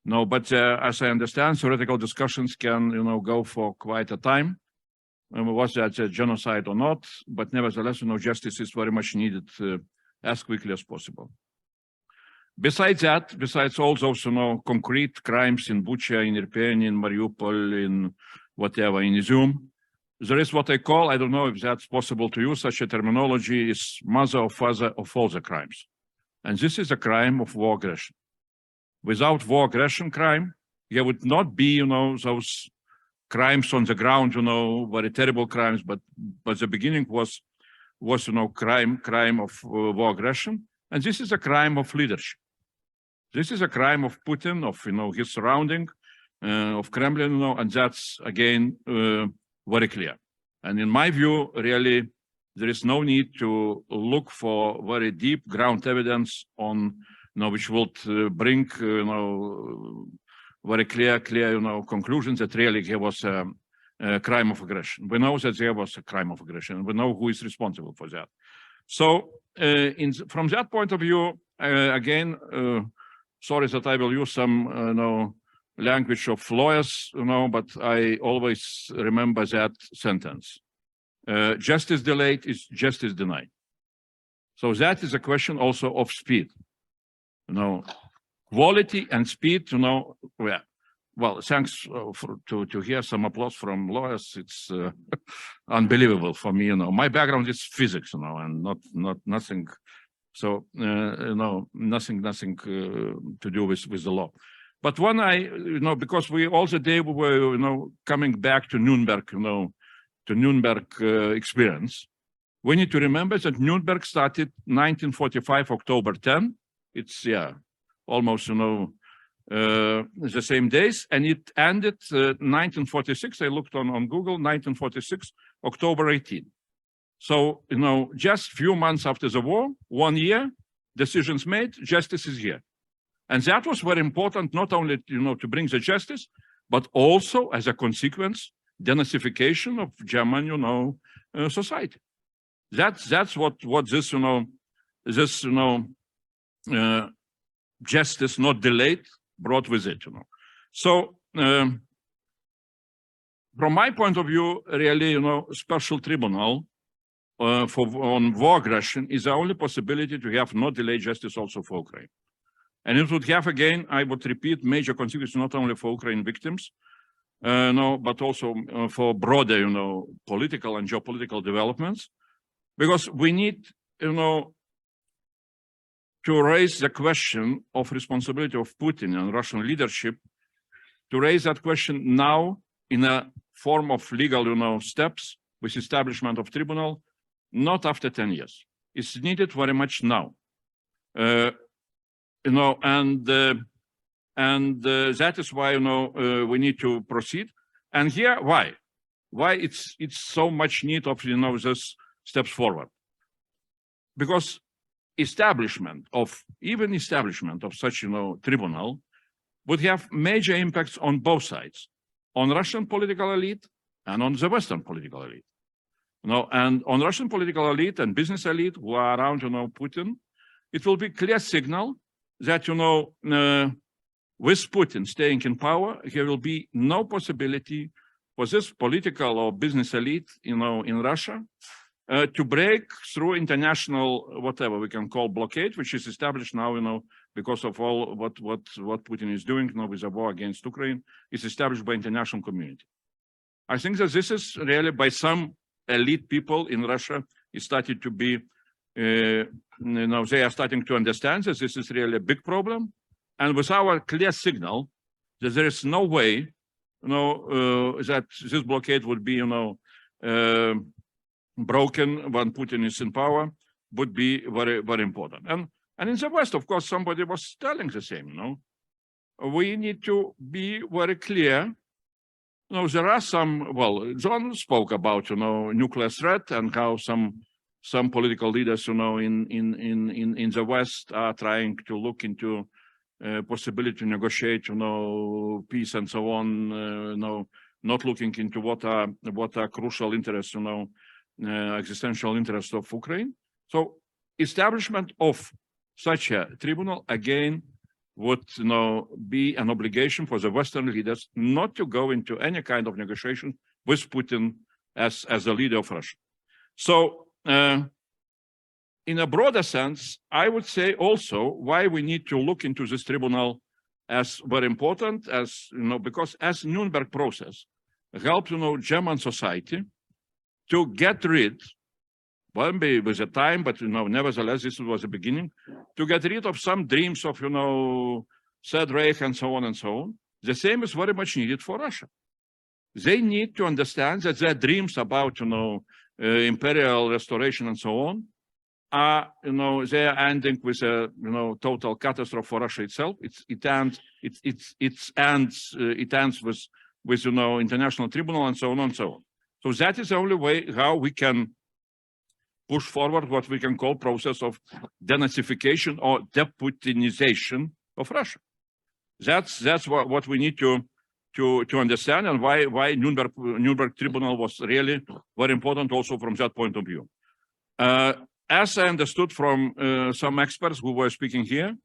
No, but as I understand, theoretical discussions can, you know, go for quite a time. Was that a genocide or not? But nevertheless, you know, justice is very much needed as quickly as possible. Besides that, besides all those, you know, concrete crimes in Bucha, in Irpin, in Mariupol, in whatever, in Izum, there is what I call, I don't know if that's possible to use such a terminology, is mother or father of all the crimes. And this is a crime of war aggression. Without war aggression crime, there would not be, you know, those crimes on the ground, you know, very terrible crimes, but the beginning was, you know, crime of war aggression. And this is a crime of leadership. This is a crime of Putin, of, you know, his surrounding, of Kremlin, you know, and that's, again, very clear. And in my view, really, there is no need to look for very deep ground evidence on, you know, which would bring, you know, very clear, you know, conclusions that really there was a crime of aggression. We know that there was a crime of aggression. We know who is responsible for that. So, from that point of view, again, sorry that I will use some, you know, language of lawyers, you know, but I always remember that sentence. Justice delayed is justice denied. So that is a question also of speed. You know, quality and speed, you know, well, thanks to hear some applause from lawyers. It's unbelievable for me, you know. My background is physics, you know, and not nothing. So, you know, nothing to do with the law. But when you know, because we all the day we were, you know, coming back to Nuremberg, you know, to Nuremberg experience, we need to remember that Nuremberg started 1945, October 10. It's, yeah, almost, you know, the same days, and it ended 1946. I looked on Google, 1946, October 18. So, you know, just few months after the war, 1 year, decisions made, justice is here. And that was very important, not only, you know, to bring the justice, but also as a consequence, denazification of German, you know, society. That's what this, you know, justice not delayed brought with it, you know. So, from my point of view, really, you know, special tribunal on war aggression is the only possibility to have not delayed justice also for Ukraine. And it would have, again, I would repeat, major consequences not only for Ukraine victims, no, but also for broader, you know, political and geopolitical developments, because we need, you know, to raise the question of responsibility of Putin and Russian leadership, to raise that question now in a form of legal, you know, steps with establishment of tribunal, not after 10 years. It's needed very much now. You know, and that is why, you know, we need to proceed. And here, why it's so much need of, you know, this steps forward. because establishment of such, tribunal would have major impacts on both sides, on Russian political elite and on the Western political elite. And on Russian political elite and business elite who are around, Putin, it will be a clear signal that, with Putin staying in power, there will be no possibility for this political or business elite, in Russia, to break through international, whatever we can call blockade, which is established now, because of all what Putin is doing, with the war against Ukraine, is established by international community. I think that this is really by some elite people in Russia is started to be, they are starting to understand that this is really a big problem. And with our clear signal that there is no way, that this blockade would be, broken when Putin is in power, would be very, very important. And in the West, of course, somebody was telling the same, we need to be very clear. There are some, well, John spoke about, nuclear threat and how some political leaders, in the West are trying to look into possibility to negotiate, peace and so on, not looking into what are crucial interests, existential interests of Ukraine. So establishment of such a tribunal, again, would be an obligation for the Western leaders not to go into any kind of negotiation with Putin as the leader of Russia. So in a broader sense, I would say also why we need to look into this tribunal as very important, as because as Nuremberg process helped German society to get rid, well, maybe with the time, but nevertheless, this was the beginning, to get rid of some dreams of Third Reich and so on and so on. The same is very much needed for Russia. They need to understand that their dreams about imperial restoration and so on are they are ending with a total catastrophe for Russia itself. It ends with international tribunal and so on and so on. So that is the only way how we can push forward what we can call process of denazification or deputinization of Russia. That's what we need to understand, and why Nuremberg Tribunal was really very important also from that point of view. As I understood from some experts who were speaking here,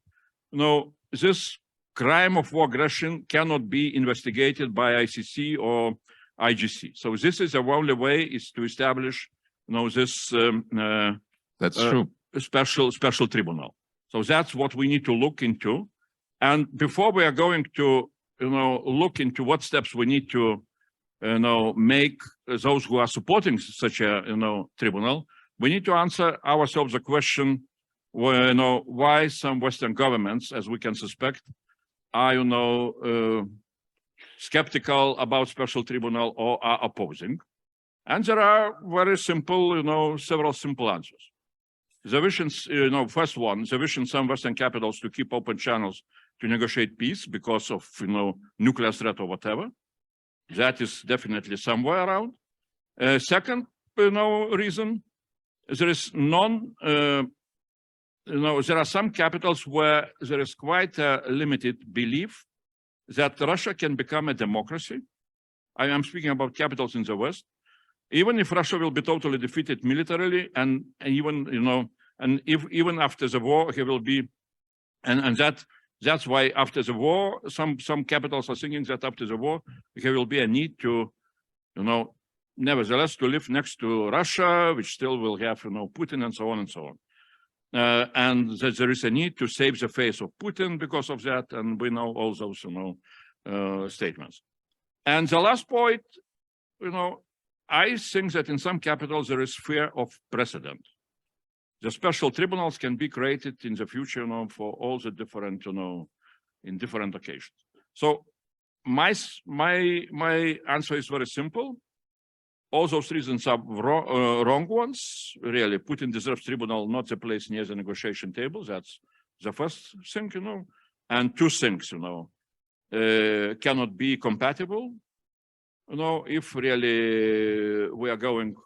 this crime of war aggression cannot be investigated by ICC or IGC. So this is the only way is to establish this That's true. special tribunal. So that's what we need to look into. And before we are going to look into what steps we need to make those who are supporting such a tribunal, we need to answer ourselves the question, why some Western governments, as we can suspect, are skeptical about special tribunal or are opposing. And there are very simple, several simple answers. The vision, first one, the vision some Western capitals to keep open channels to negotiate peace because of, nuclear threat or whatever. That is definitely somewhere around. Second, reason, there is there are some capitals where there is quite a limited belief that Russia can become a democracy. I am speaking about capitals in the West. Even if Russia will be totally defeated militarily, and even even after the war, he will be, and that's why after the war, some capitals are thinking that after the war, there will be a need to, nevertheless, to live next to Russia, which still will have, Putin and so on and so on. And that there is a need to save the face of Putin because of that, and we know all those, statements. And the last point, I think that in some capitals there is fear of precedent. The special tribunals can be created in the future, for all the different, in different occasions. So my answer is very simple. All those reasons are wrong ones. Really, Putin deserves tribunal, not the place near the negotiation table. That's the first thing, And two things, cannot be compatible. If really we are going,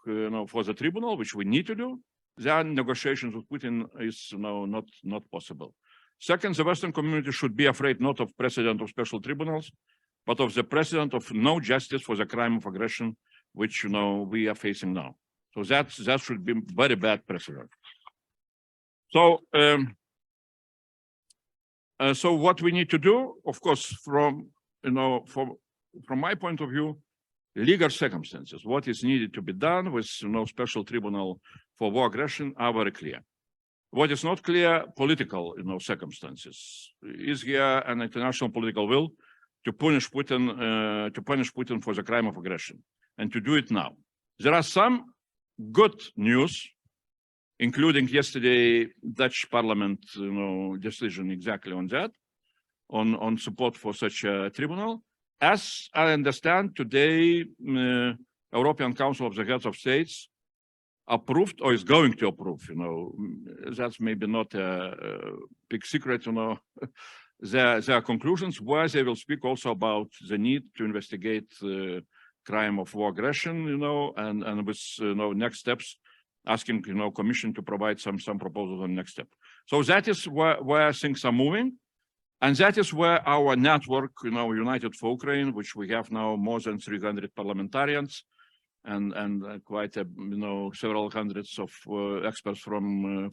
for the tribunal, which we need to do, then negotiations with Putin is not possible. Second, the Western community should be afraid not of precedent of special tribunals, but of the precedent of no justice for the crime of aggression, which we are facing now. So that should be very bad precedent. So so what we need to do, of course, from my point of view, legal circumstances, what is needed to be done with special tribunal for war aggression are very clear. What is not clear, political circumstances. Is here an international political will to punish Putin for the crime of aggression, and to do it now? There are some good news, including yesterday Dutch Parliament decision exactly on that, on support for such a tribunal. As I understand today, European Council of the Heads of States approved or is going to approve, that's maybe not a big secret, their conclusions, where they will speak also about the need to investigate crime of war aggression, and with next steps, asking Commission to provide some proposals on next step. So that is where things are moving, and that is where our network, United for Ukraine, which we have now more than 300 parliamentarians, and quite several hundreds of experts from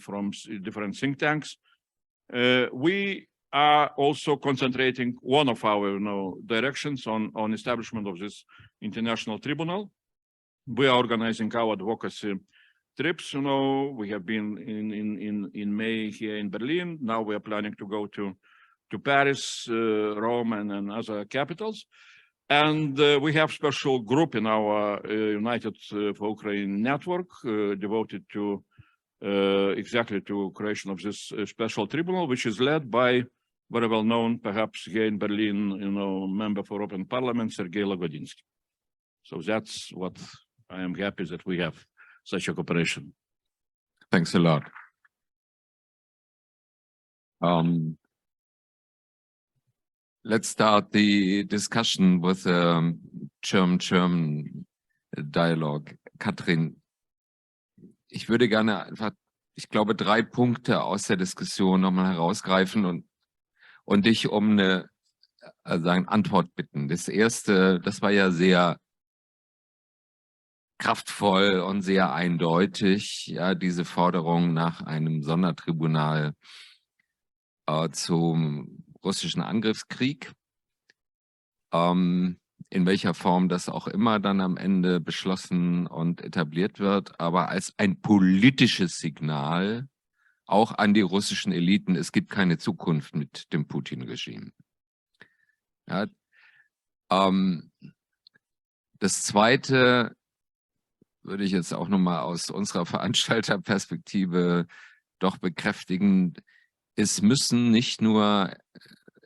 different think tanks. We are also concentrating one of our directions on establishment of this international tribunal. We are organizing our advocacy trips. We have been in May here in Berlin. Now we are planning to go to Paris, Rome, and other capitals. And we have special group in our United for Ukraine network devoted to exactly to creation of this special tribunal, which is led by very well known, perhaps here in Berlin, member for European Parliament, Sergei Lagodinsky. So that's what I am happy that we have such a cooperation. Thanks a lot. Let's start the discussion with German dialogue. Katrin, ich würde gerne einfach, ich glaube, 3 Punkte aus der Diskussion nochmal herausgreifen und dich um eine Antwort bitten. Das erste, das war ja sehr kraftvoll und sehr eindeutig, ja, diese Forderung nach einem Sondertribunal zum russischen Angriffskrieg, in welcher Form das auch immer dann am Ende beschlossen und etabliert wird, aber als ein politisches Signal auch an die russischen Eliten, es gibt keine Zukunft mit dem Putin-Regime. Ja, das Zweite würde ich jetzt auch nochmal aus unserer Veranstalterperspektive doch bekräftigen. Es müssen nicht nur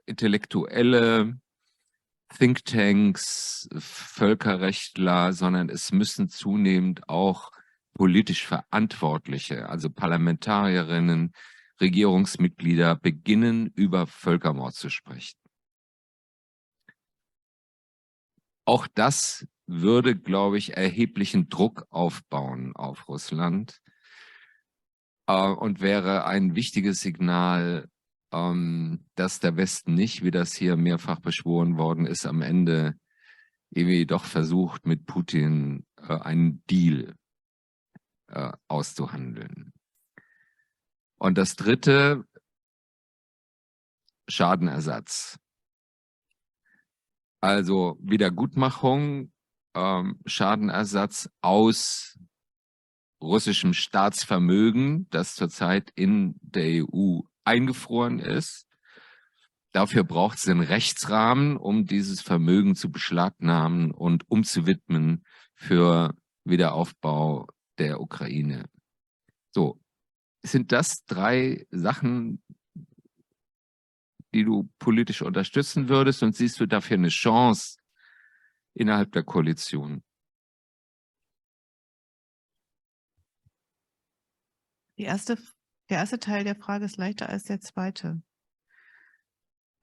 intellektuelle Thinktanks, Völkerrechtler, sondern es müssen zunehmend auch politisch Verantwortliche, also Parlamentarierinnen, Regierungsmitglieder beginnen, über Völkermord zu sprechen. Auch das würde, glaube ich, erheblichen Druck aufbauen auf Russland und wäre ein wichtiges Signal, dass der Westen nicht, wie das hier mehrfach beschworen worden ist, am Ende irgendwie doch versucht, mit Putin einen Deal auszuhandeln. Und das Dritte, Schadenersatz. Also Wiedergutmachung, Schadenersatz aus russischem Staatsvermögen, das zurzeit in der EU eingefroren ist. Dafür braucht es einen Rechtsrahmen, um dieses Vermögen zu beschlagnahmen und umzuwidmen für Wiederaufbau der Ukraine. So, sind das 3 Sachen, die du politisch unterstützen würdest, und siehst du dafür eine Chance innerhalb der Koalition? Der erste Teil der Frage ist leichter als der zweite.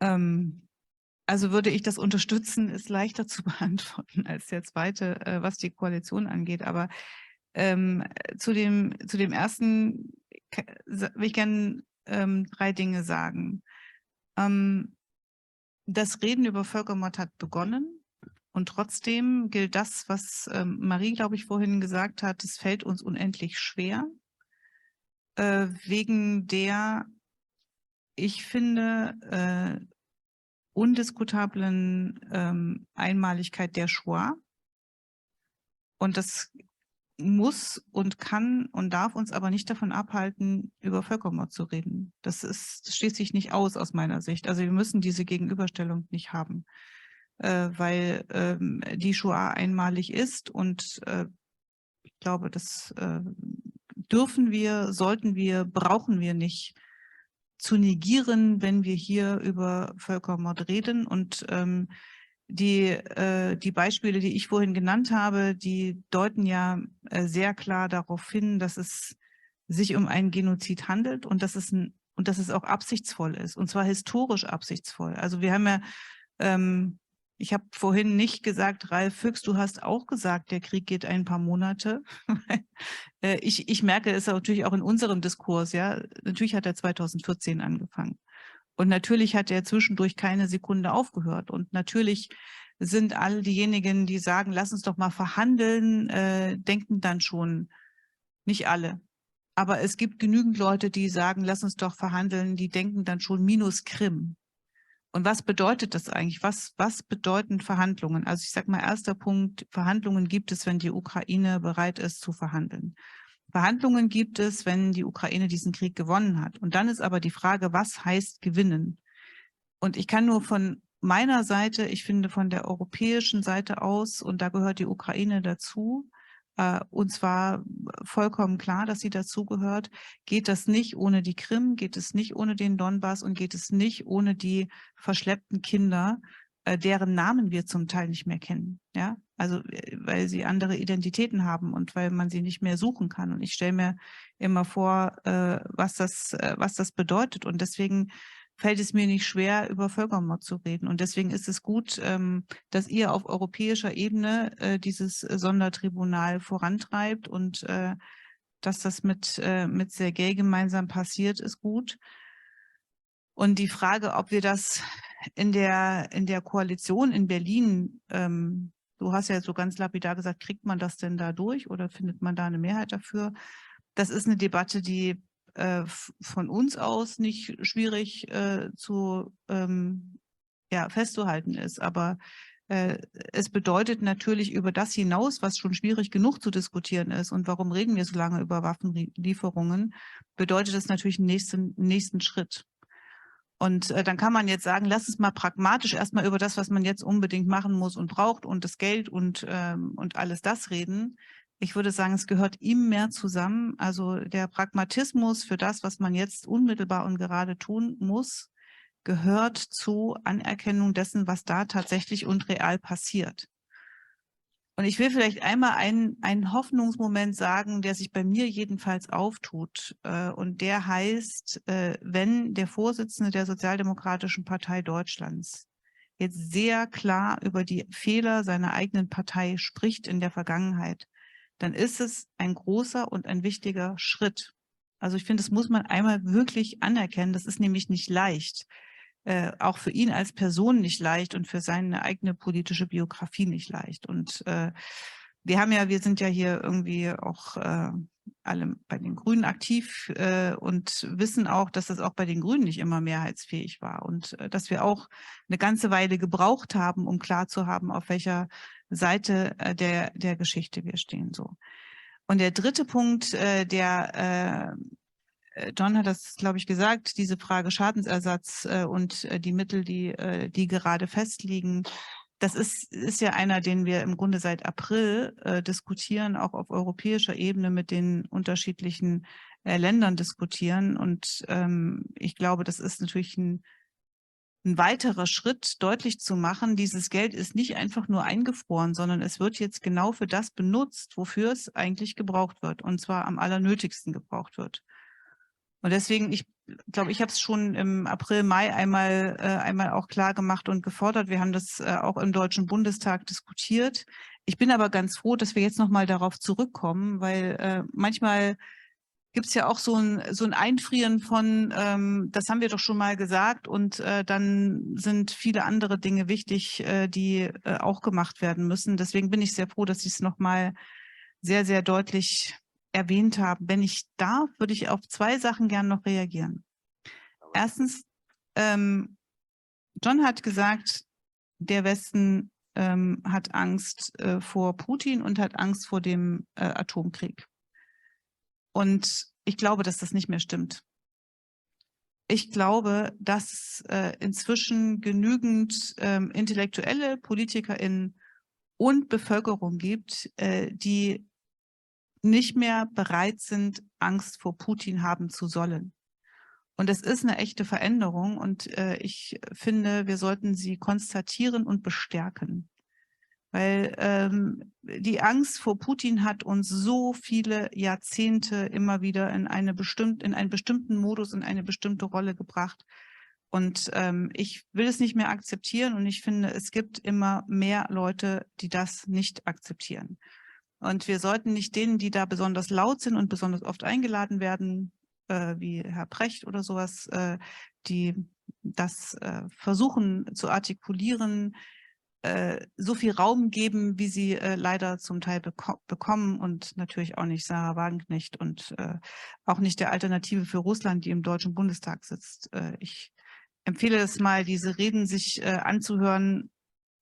Also würde ich das unterstützen, ist leichter zu beantworten als der zweite, was die Koalition angeht. Aber Zu dem ersten will ich gerne 3 Dinge sagen. Das Reden über Völkermord hat begonnen und trotzdem gilt das, was Marie, glaube ich, vorhin gesagt hat, es fällt uns unendlich schwer, wegen der, ich finde, undiskutablen Einmaligkeit der Shoah. Und das muss und kann und darf uns aber nicht davon abhalten, über Völkermord zu reden. Das schließt sich nicht aus meiner Sicht. Also wir müssen diese Gegenüberstellung nicht haben, weil die Shoah einmalig ist und ich glaube, das dürfen wir, sollten wir, brauchen wir nicht zu negieren, wenn wir hier über Völkermord reden. Und die Beispiele, die ich vorhin genannt habe, die deuten ja sehr klar darauf hin, dass es sich um einen Genozid handelt und dass es auch absichtsvoll ist, und zwar historisch absichtsvoll. Also wir haben ja, ich habe vorhin nicht gesagt, Ralf Fücks, du hast auch gesagt, der Krieg geht ein paar Monate. Ich merke es natürlich auch in unserem Diskurs, ja. Natürlich hat er 2014 angefangen. Und natürlich hat er zwischendurch keine Sekunde aufgehört. Und natürlich sind all diejenigen, die sagen, lass uns doch mal verhandeln, denken dann schon, nicht alle. Aber es gibt genügend Leute, die sagen, lass uns doch verhandeln, die denken dann schon minus Krim. Und was bedeutet das eigentlich? Was bedeuten Verhandlungen? Also ich sage mal, erster Punkt, Verhandlungen gibt es, wenn die Ukraine bereit ist zu verhandeln. Verhandlungen gibt es, wenn die Ukraine diesen Krieg gewonnen hat. Und dann ist aber die Frage, was heißt gewinnen? Und ich kann nur von meiner Seite, ich finde von der europäischen Seite aus, und da gehört die Ukraine dazu, und zwar vollkommen klar, dass sie dazugehört, geht das nicht ohne die Krim, geht es nicht ohne den Donbass und geht es nicht ohne die verschleppten Kinder, deren Namen wir zum Teil nicht mehr kennen. Ja, also weil sie andere Identitäten haben und weil man sie nicht mehr suchen kann. Und ich stelle mir immer vor, was das bedeutet. Und deswegen fällt es mir nicht schwer, über Völkermord zu reden. Und deswegen ist es gut, dass ihr auf europäischer Ebene dieses Sondertribunal vorantreibt und dass das mit Sergej gemeinsam passiert, ist gut. Und die Frage, ob wir das in der Koalition in Berlin, du hast ja so ganz lapidar gesagt, kriegt man das denn da durch oder findet man da eine Mehrheit dafür? Das ist eine Debatte, die von uns aus nicht schwierig festzuhalten ist. Aber es bedeutet natürlich über das hinaus, was schon schwierig genug zu diskutieren ist und warum reden wir so lange über Waffenlieferungen, bedeutet es natürlich einen nächsten Schritt. Und dann kann man jetzt sagen, lass uns mal pragmatisch erstmal über das, was man jetzt unbedingt machen muss und braucht und das Geld und alles das reden. Ich würde sagen, es gehört ihm mehr zusammen. Also der Pragmatismus für das, was man jetzt unmittelbar und gerade tun muss, gehört zu Anerkennung dessen, was da tatsächlich und real passiert. Und ich will vielleicht einmal einen Hoffnungsmoment sagen, der sich bei mir jedenfalls auftut. Und der heißt, wenn der Vorsitzende der Sozialdemokratischen Partei Deutschlands jetzt sehr klar über die Fehler seiner eigenen Partei spricht in der Vergangenheit, dann ist es ein großer und ein wichtiger Schritt. Also ich finde, das muss man einmal wirklich anerkennen. Das ist nämlich nicht leicht. Auch für ihn als Person nicht leicht und für seine eigene politische Biografie nicht leicht. Und wir sind ja hier irgendwie auch alle bei den Grünen aktiv und wissen auch, dass das auch bei den Grünen nicht immer mehrheitsfähig war und dass wir auch eine ganze Weile gebraucht haben, um klar zu haben, auf welcher Seite der Geschichte wir stehen. So. Und der dritte Punkt, John hat das, glaube ich, gesagt, diese Frage Schadensersatz und die Mittel, die gerade festliegen, das ist ja einer, den wir im Grunde seit April diskutieren, auch auf europäischer Ebene mit den unterschiedlichen Ländern diskutieren. Und ich glaube, das ist natürlich ein weiterer Schritt, deutlich zu machen, dieses Geld ist nicht einfach nur eingefroren, sondern es wird jetzt genau für das benutzt, wofür es eigentlich gebraucht wird, und zwar am allernötigsten gebraucht wird. Und deswegen, ich glaube, ich habe es schon im April, Mai einmal auch klar gemacht und gefordert. Wir haben das auch im Deutschen Bundestag diskutiert. Ich bin aber ganz froh, dass wir jetzt nochmal darauf zurückkommen, weil manchmal gibt es ja auch so ein Einfrieren von, das haben wir doch schon mal gesagt, und dann sind viele andere Dinge wichtig, die auch gemacht werden müssen. Deswegen bin ich sehr froh, dass Sie es nochmal sehr, sehr deutlich erwähnt haben. Wenn ich darf, würde ich auf 2 Sachen gern noch reagieren. Erstens, John hat gesagt, der Westen hat Angst vor Putin und hat Angst vor dem Atomkrieg. Und ich glaube, dass das nicht mehr stimmt. Ich glaube, dass inzwischen genügend intellektuelle PolitikerInnen und Bevölkerung gibt, die nicht mehr bereit sind, Angst vor Putin haben zu sollen. Und es ist eine echte Veränderung und ich finde, wir sollten sie konstatieren und bestärken. Weil die Angst vor Putin hat uns so viele Jahrzehnte immer wieder in einen bestimmten Modus, in eine bestimmte Rolle gebracht. Und ich will es nicht mehr akzeptieren und ich finde, es gibt immer mehr Leute, die das nicht akzeptieren. Und wir sollten nicht denen, die da besonders laut sind und besonders oft eingeladen werden, wie Herr Precht oder sowas, die das versuchen zu artikulieren, so viel Raum geben, wie sie leider zum Teil bekommen und natürlich auch nicht Sarah Wagenknecht und auch nicht der Alternative für Russland, die im Deutschen Bundestag sitzt. Ich empfehle es mal, diese Reden sich anzuhören.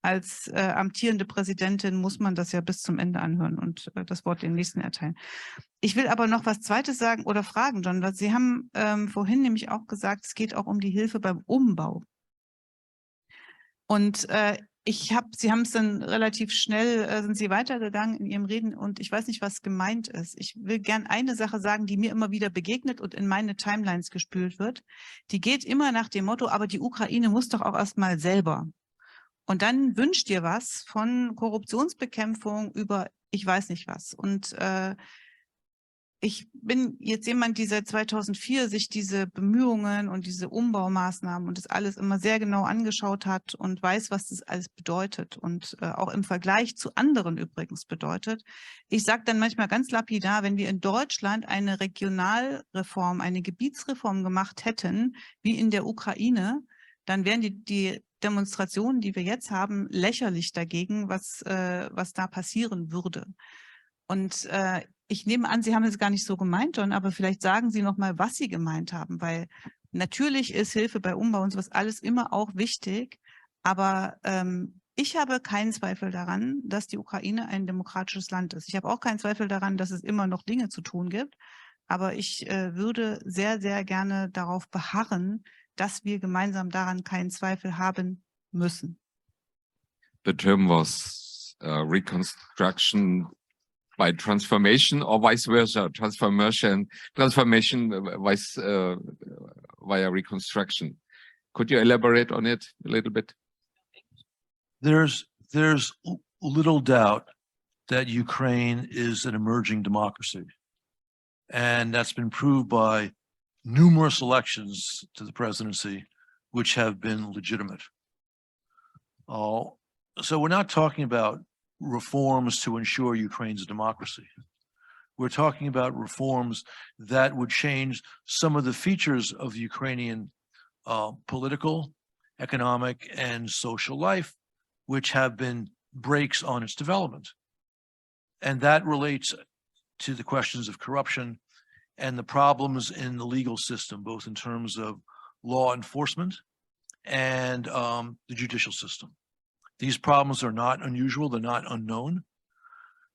Als amtierende Präsidentin muss man das ja bis zum Ende anhören und das Wort dem Nächsten erteilen. Ich will aber noch was Zweites sagen oder fragen, John. Weil Sie haben vorhin nämlich auch gesagt, es geht auch um die Hilfe beim Umbau. Und Sie haben es dann relativ schnell, sind Sie weitergegangen in Ihrem Reden und ich weiß nicht, was gemeint ist. Ich will gern eine Sache sagen, die mir immer wieder begegnet und in meine Timelines gespült wird. Die geht immer nach dem Motto, aber die Ukraine muss doch auch erstmal selber. Und dann wünscht ihr was von Korruptionsbekämpfung über ich weiß nicht was. Und ich bin jetzt jemand, die seit 2004 sich diese Bemühungen und diese Umbaumaßnahmen und das alles immer sehr genau angeschaut hat und weiß, was das alles bedeutet und auch im Vergleich zu anderen übrigens bedeutet. Ich sage dann manchmal ganz lapidar, wenn wir in Deutschland eine Regionalreform, eine Gebietsreform gemacht hätten, wie in der Ukraine, dann wären die Demonstrationen, die wir jetzt haben, lächerlich dagegen, was da passieren würde. Und ich nehme an, Sie haben es gar nicht so gemeint, John, aber vielleicht sagen Sie noch mal, was Sie gemeint haben, weil natürlich ist Hilfe bei Umbau und sowas alles immer auch wichtig, aber ich habe keinen Zweifel daran, dass die Ukraine ein demokratisches Land ist. Ich habe auch keinen Zweifel daran, dass es immer noch Dinge zu tun gibt, aber ich würde sehr, sehr gerne darauf beharren, dass wir gemeinsam daran keinen Zweifel haben müssen. The term was reconstruction by transformation or vice versa, transformation vice, via reconstruction. Could you elaborate on it a little bit? There's little doubt that Ukraine is an emerging democracy. And that's been proved by numerous elections to the presidency, which have been legitimate. So we're not talking about reforms to ensure Ukraine's democracy. We're talking about reforms that would change some of the features of Ukrainian political, economic, and social life, which have been brakes on its development. And that relates to the questions of corruption and the problems in the legal system, both in terms of law enforcement and the judicial system. These problems are not unusual, they're not unknown.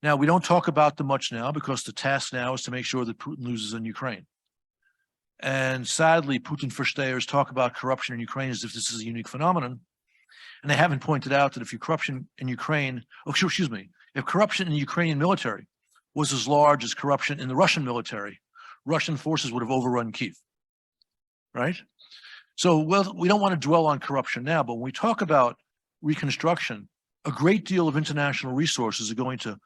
Now, we don't talk about them much now because the task now is to make sure that Putin loses in Ukraine. And sadly, Putin verstehers talk about corruption in Ukraine as if this is a unique phenomenon. And they haven't pointed out that if corruption in Ukraine, if corruption in the Ukrainian military was as large as corruption in the Russian military, Russian forces would have overrun Kyiv, right? So, well, we don't want to dwell on corruption now, but when we talk about reconstruction, a great deal of international resources are going to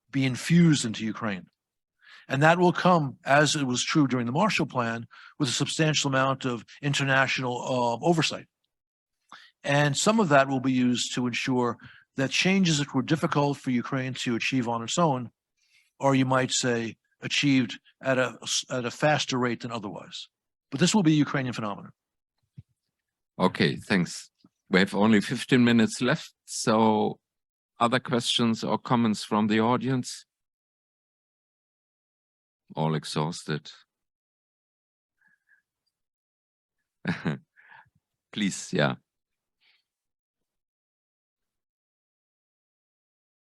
be infused into Ukraine. And that will come, as it was true during the Marshall Plan, with a substantial amount of international oversight. And some of that will be used to ensure that changes that were difficult for Ukraine to achieve on its own, or you might say achieved at a faster rate than otherwise. But this will be a Ukrainian phenomenon. Okay, thanks. We have only 15 minutes left, so other questions or comments from the audience? All exhausted. Please, yeah.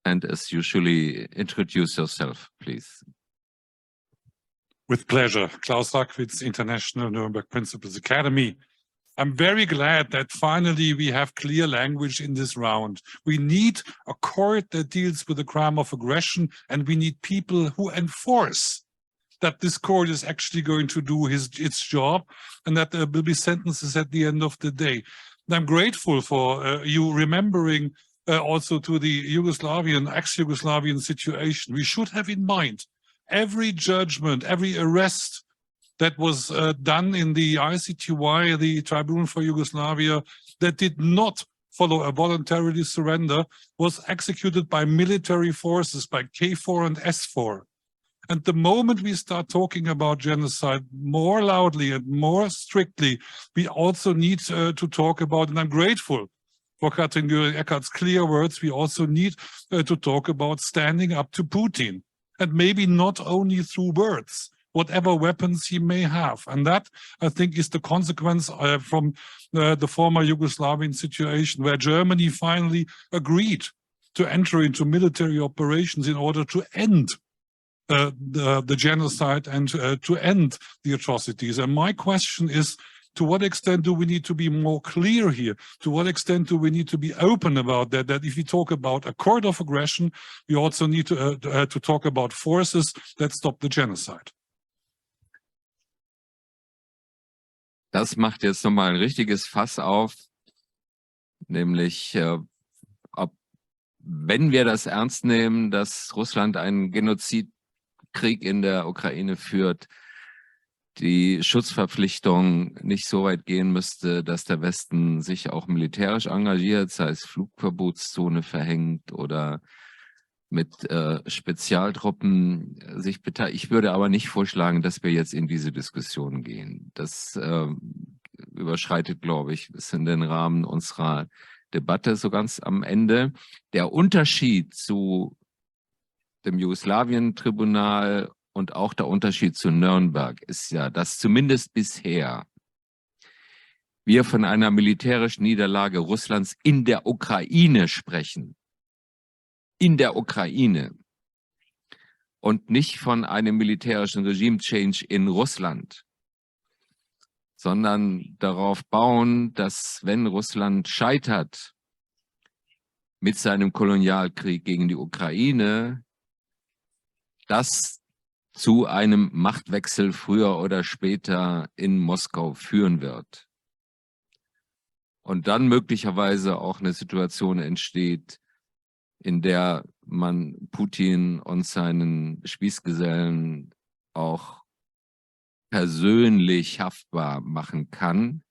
And as usually, introduce yourself, please. With pleasure. Klaus Rackwitz, International Nuremberg Principles Academy. I'm very glad that finally we have clear language in this round. We need a court that deals with the crime of aggression, and we need people who enforce that this court is actually going to do its job, and that there will be sentences at the end of the day. And I'm grateful for you remembering also to the Yugoslavian, ex-Yugoslavian situation. We should have in mind every judgment, every arrest that was done in the ICTY, the Tribunal for Yugoslavia, that did not follow a voluntary surrender, was executed by military forces, by KFOR and SFOR. And the moment we start talking about genocide more loudly and more strictly, we also need to talk about, and I'm grateful for Katrin Göring-Eckardt's clear words, we also need to talk about standing up to Putin. And maybe not only through words, whatever weapons he may have. And that, I think, is the consequence from the former Yugoslavian situation, where Germany finally agreed to enter into military operations in order to end the genocide and to end the atrocities. And my question is, to what extent do we need to be more clear here? To what extent do we need to be open about that? That if we talk about a court of aggression, we also need to talk about forces that stop the genocide. Das macht jetzt nochmal ein richtiges Fass auf, nämlich wenn wir das ernst nehmen, dass Russland einen Genozidkrieg in der Ukraine führt, die Schutzverpflichtung nicht so weit gehen müsste, dass der Westen sich auch militärisch engagiert, sei es Flugverbotszone verhängt oder mit Spezialtruppen sich beteiligt. Ich würde aber nicht vorschlagen, dass wir jetzt in diese Diskussion gehen. Das überschreitet, glaube ich, bis in den Rahmen unserer Debatte so ganz am Ende. Der Unterschied zu dem Jugoslawien-Tribunal und auch der Unterschied zu Nürnberg ist ja, dass zumindest bisher wir von einer militärischen Niederlage Russlands in der Ukraine sprechen. In der Ukraine. Und nicht von einem militärischen Regime-Change in Russland, sondern darauf bauen, dass wenn Russland scheitert mit seinem Kolonialkrieg gegen die Ukraine, das zu einem Machtwechsel früher oder später in Moskau führen wird. Und dann möglicherweise auch eine Situation entsteht, in der man Putin und seinen Spießgesellen auch persönlich haftbar machen kann.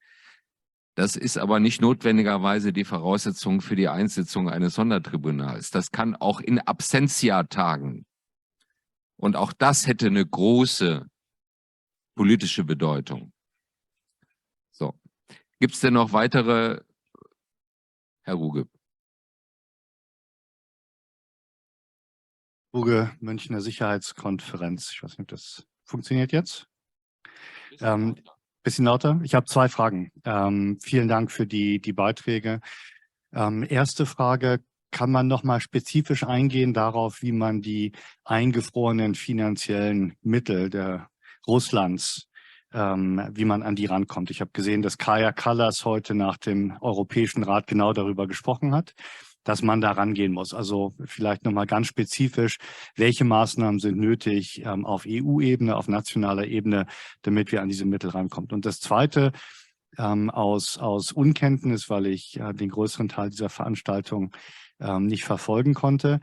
Das ist aber nicht notwendigerweise die Voraussetzung für die Einsetzung eines Sondertribunals. Das kann auch in Absentia tagen. Und auch das hätte eine große politische Bedeutung. So. Gibt es denn noch weitere? Herr Ruge. Ruge, Münchner Sicherheitskonferenz. Ich weiß nicht, ob das funktioniert jetzt. Bisschen lauter. Ich habe zwei Fragen. Vielen Dank für die Beiträge. Erste Frage. Kann man noch mal spezifisch eingehen darauf, wie man die eingefrorenen finanziellen Mittel der Russlands, wie man an die rankommt? Ich habe gesehen, dass Kaja Kallas heute nach dem Europäischen Rat genau darüber gesprochen hat, dass man da rangehen muss. Also vielleicht noch mal ganz spezifisch, welche Maßnahmen sind nötig auf EU-Ebene, auf nationaler Ebene, damit wir an diese Mittel rankommen? Und das Zweite, aus Unkenntnis, weil ich den größeren Teil dieser Veranstaltung nicht verfolgen konnte.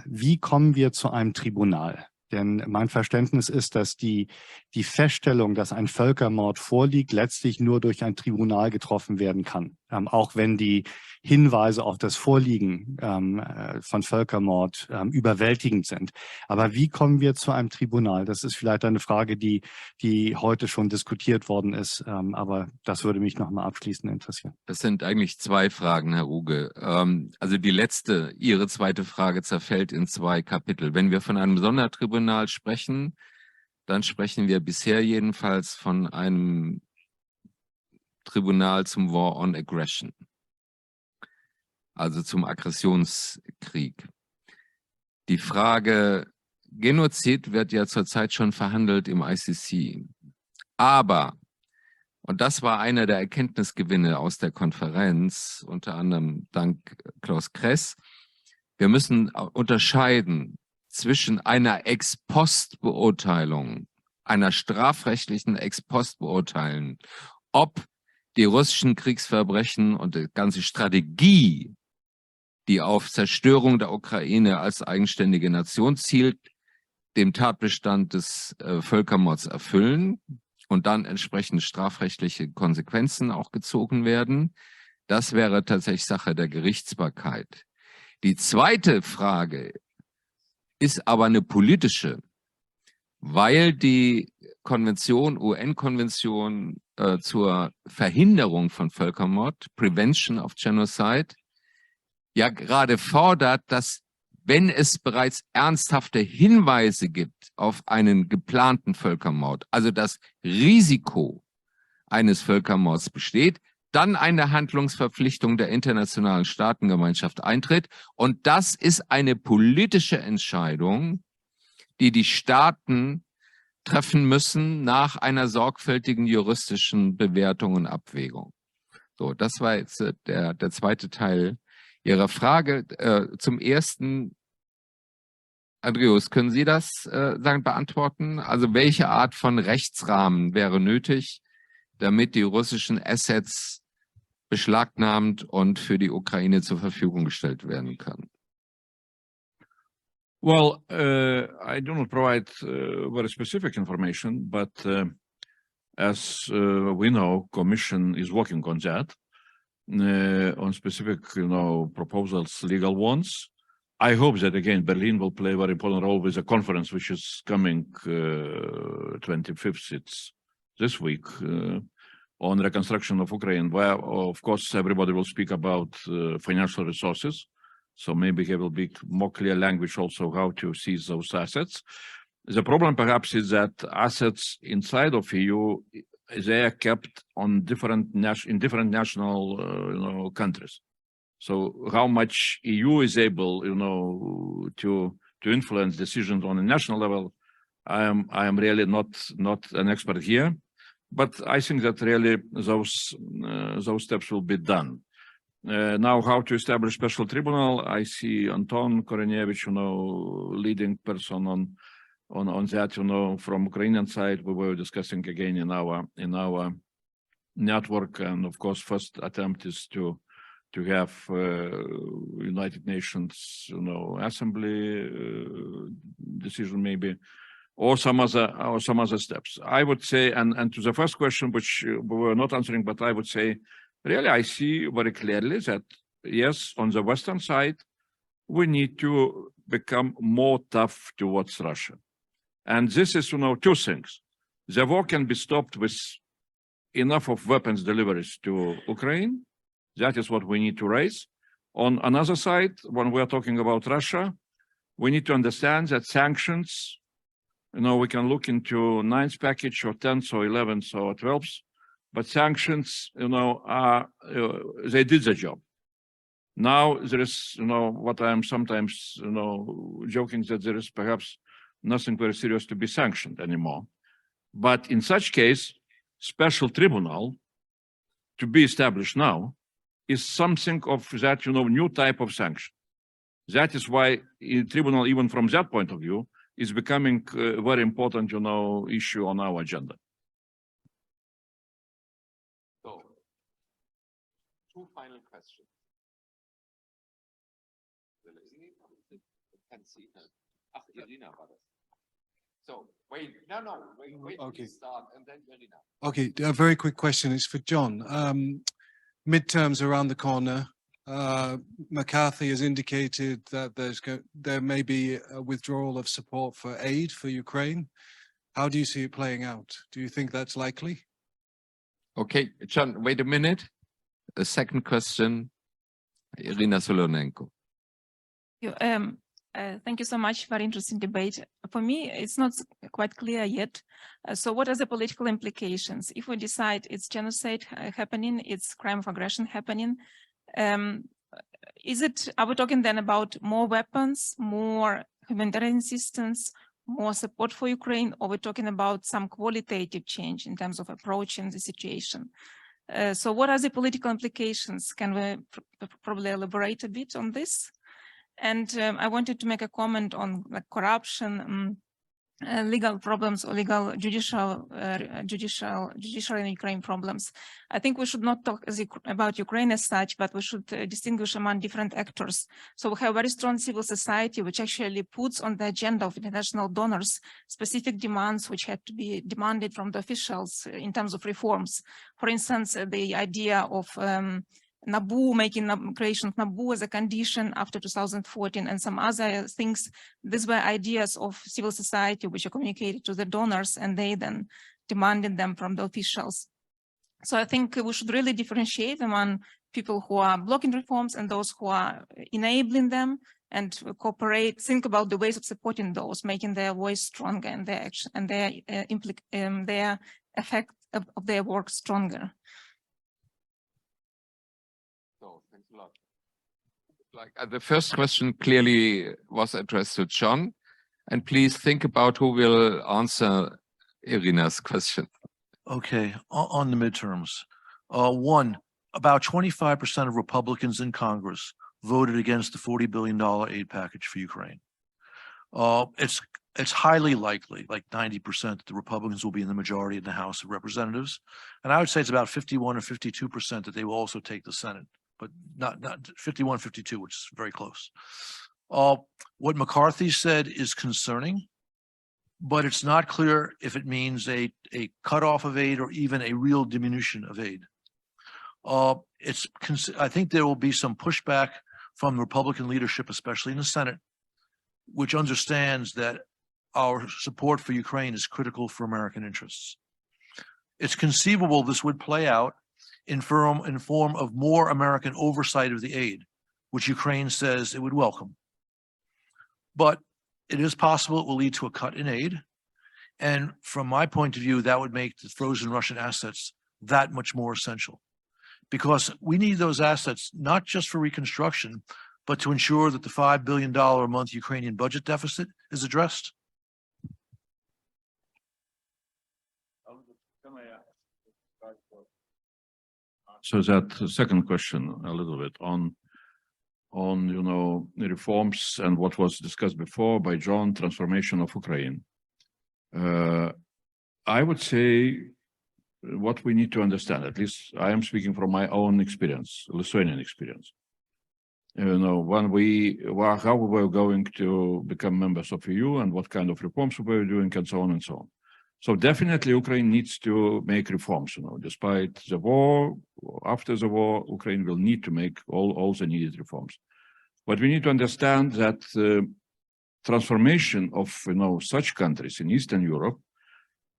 Wie kommen wir zu einem Tribunal? Denn mein Verständnis ist, dass die Feststellung, dass ein Völkermord vorliegt, letztlich nur durch ein Tribunal getroffen werden kann. Auch wenn die Hinweise auf das Vorliegen von Völkermord überwältigend sind. Aber wie kommen wir zu einem Tribunal? Das ist vielleicht eine Frage, die heute schon diskutiert worden ist. Aber das würde mich nochmal abschließend interessieren. Das sind eigentlich zwei Fragen, Herr Ruge. Also Ihre zweite Frage zerfällt in zwei Kapitel. Wenn wir von einem Sondertribunal sprechen, dann sprechen wir bisher jedenfalls von einem Tribunal zum War on Aggression, also zum Aggressionskrieg. Die Frage Genozid wird ja zurzeit schon verhandelt im ICC. Aber, und das war einer der Erkenntnisgewinne aus der Konferenz, unter anderem dank Klaus Kress, wir müssen unterscheiden zwischen einer Ex-Post-Beurteilung, einer strafrechtlichen Ex-Post-Beurteilung, ob die russischen Kriegsverbrechen und die ganze Strategie, die auf Zerstörung der Ukraine als eigenständige Nation zielt, dem Tatbestand des Völkermords erfüllen und dann entsprechend strafrechtliche Konsequenzen auch gezogen werden. Das wäre tatsächlich Sache der Gerichtsbarkeit. Die zweite Frage ist aber eine politische, weil die Konvention, UN-Konvention zur Verhinderung von Völkermord, Prevention of Genocide, ja gerade fordert, dass, wenn es bereits ernsthafte Hinweise gibt auf einen geplanten Völkermord, also das Risiko eines Völkermords besteht, dann eine Handlungsverpflichtung der internationalen Staatengemeinschaft eintritt. Und das ist eine politische Entscheidung, die die Staaten treffen müssen nach einer sorgfältigen juristischen Bewertung und Abwägung. So, das war jetzt der zweite Teil Ihrer Frage. Zum ersten, Andrius, können Sie das beantworten? Also welche Art von Rechtsrahmen wäre nötig, damit die russischen Assets beschlagnahmt und für die Ukraine zur Verfügung gestellt werden können? Well, I do not provide very specific information, but as we know, Commission is working on that, on specific, proposals, legal ones. I hope that again Berlin will play a very important role with a conference which is coming 25th. It's this week on reconstruction of Ukraine, where of course everybody will speak about financial resources. So maybe there will be more clear language also how to seize those assets. The problem perhaps is that assets inside of EU, they are kept on different national countries. So how much EU is able, to influence decisions on a national level, I am really not an expert here, but I think that really those steps will be done. Now, how to establish special tribunal? I see Anton Korenievich, leading person on that, from Ukrainian side. We were discussing again in our network, and of course, first attempt is to have United Nations, assembly decision maybe, or some other steps. I would say, and to the first question, which we were not answering, but I would say, really, I see very clearly that, yes, on the Western side, we need to become more tough towards Russia. And this is, two things. The war can be stopped with enough of weapons deliveries to Ukraine. That is what we need to raise. On another side, when we are talking about Russia, we need to understand that sanctions, we can look into 9th package or 10th or 11th or 12th, but sanctions, they did the job. Now there is, what I am sometimes, joking that there is perhaps nothing very serious to be sanctioned anymore. But in such case, special tribunal to be established now is something of that, new type of sanction. That is why a tribunal, even from that point of view, is becoming a very important, issue on our agenda. So, two final questions. Irina war das. So wait, wait Okay. start and then Irina. Okay, a very quick question. It's for John. Midterms around the corner. McCarthy has indicated that there may be a withdrawal of support for aid for Ukraine. How do you see it playing out? Do you think that's likely? Okay, John, wait a minute. The second question, Irina Solonenko. Thank you so much. Very interesting debate. For me, it's not quite clear yet. So what are the political implications? If we decide it's genocide happening, it's crime of aggression happening, are we talking then about more weapons, more humanitarian assistance, more support for Ukraine, or we're talking about some qualitative change in terms of approaching the situation? So what are the political implications? Can we probably elaborate a bit on this? And I wanted to make a comment on like corruption, legal problems or legal judicial in Ukraine problems. I think we should not talk about Ukraine as such, but we should distinguish among different actors. So we have very strong civil society, which actually puts on the agenda of international donors specific demands which had to be demanded from the officials in terms of reforms. For instance, the idea of NABU, creation of NABU as a condition after 2014 and some other things. These were ideas of civil society which are communicated to the donors and they then demanded them from the officials. So I think we should really differentiate among people who are blocking reforms and those who are enabling them and cooperate, think about the ways of supporting those, making their voice stronger and their action and their effect of their work stronger. Thanks a lot. Like the first question clearly was addressed to John, and please think about who will answer Irina's question. Okay, on the midterms. One, about 25% of Republicans in Congress voted against the $40 billion aid package for Ukraine. It's highly likely, like 90%, that the Republicans will be in the majority in the House of Representatives. And I would say it's about 51 or 52% that they will also take the Senate, but not 51, 52, which is very close. What McCarthy said is concerning, but it's not clear if it means a cutoff of aid or even a real diminution of aid. I think there will be some pushback from the Republican leadership, especially in the Senate, which understands that our support for Ukraine is critical for American interests. It's conceivable this would play out in form of more American oversight of the aid, which Ukraine says it would welcome. But it is possible it will lead to a cut in aid. And from my point of view, that would make the frozen Russian assets that much more essential. Because we need those assets, not just for reconstruction, but to ensure that the $5 billion a month Ukrainian budget deficit is addressed. So that second question a little bit on the reforms and what was discussed before by John, transformation of Ukraine. I would say what we need to understand, at least I am speaking from my own experience, Lithuanian experience. When how we were going to become members of EU and what kind of reforms we were doing and so on and so on. So definitely Ukraine needs to make reforms, despite the war, after the war, Ukraine will need to make all the needed reforms. But we need to understand that transformation of such countries in Eastern Europe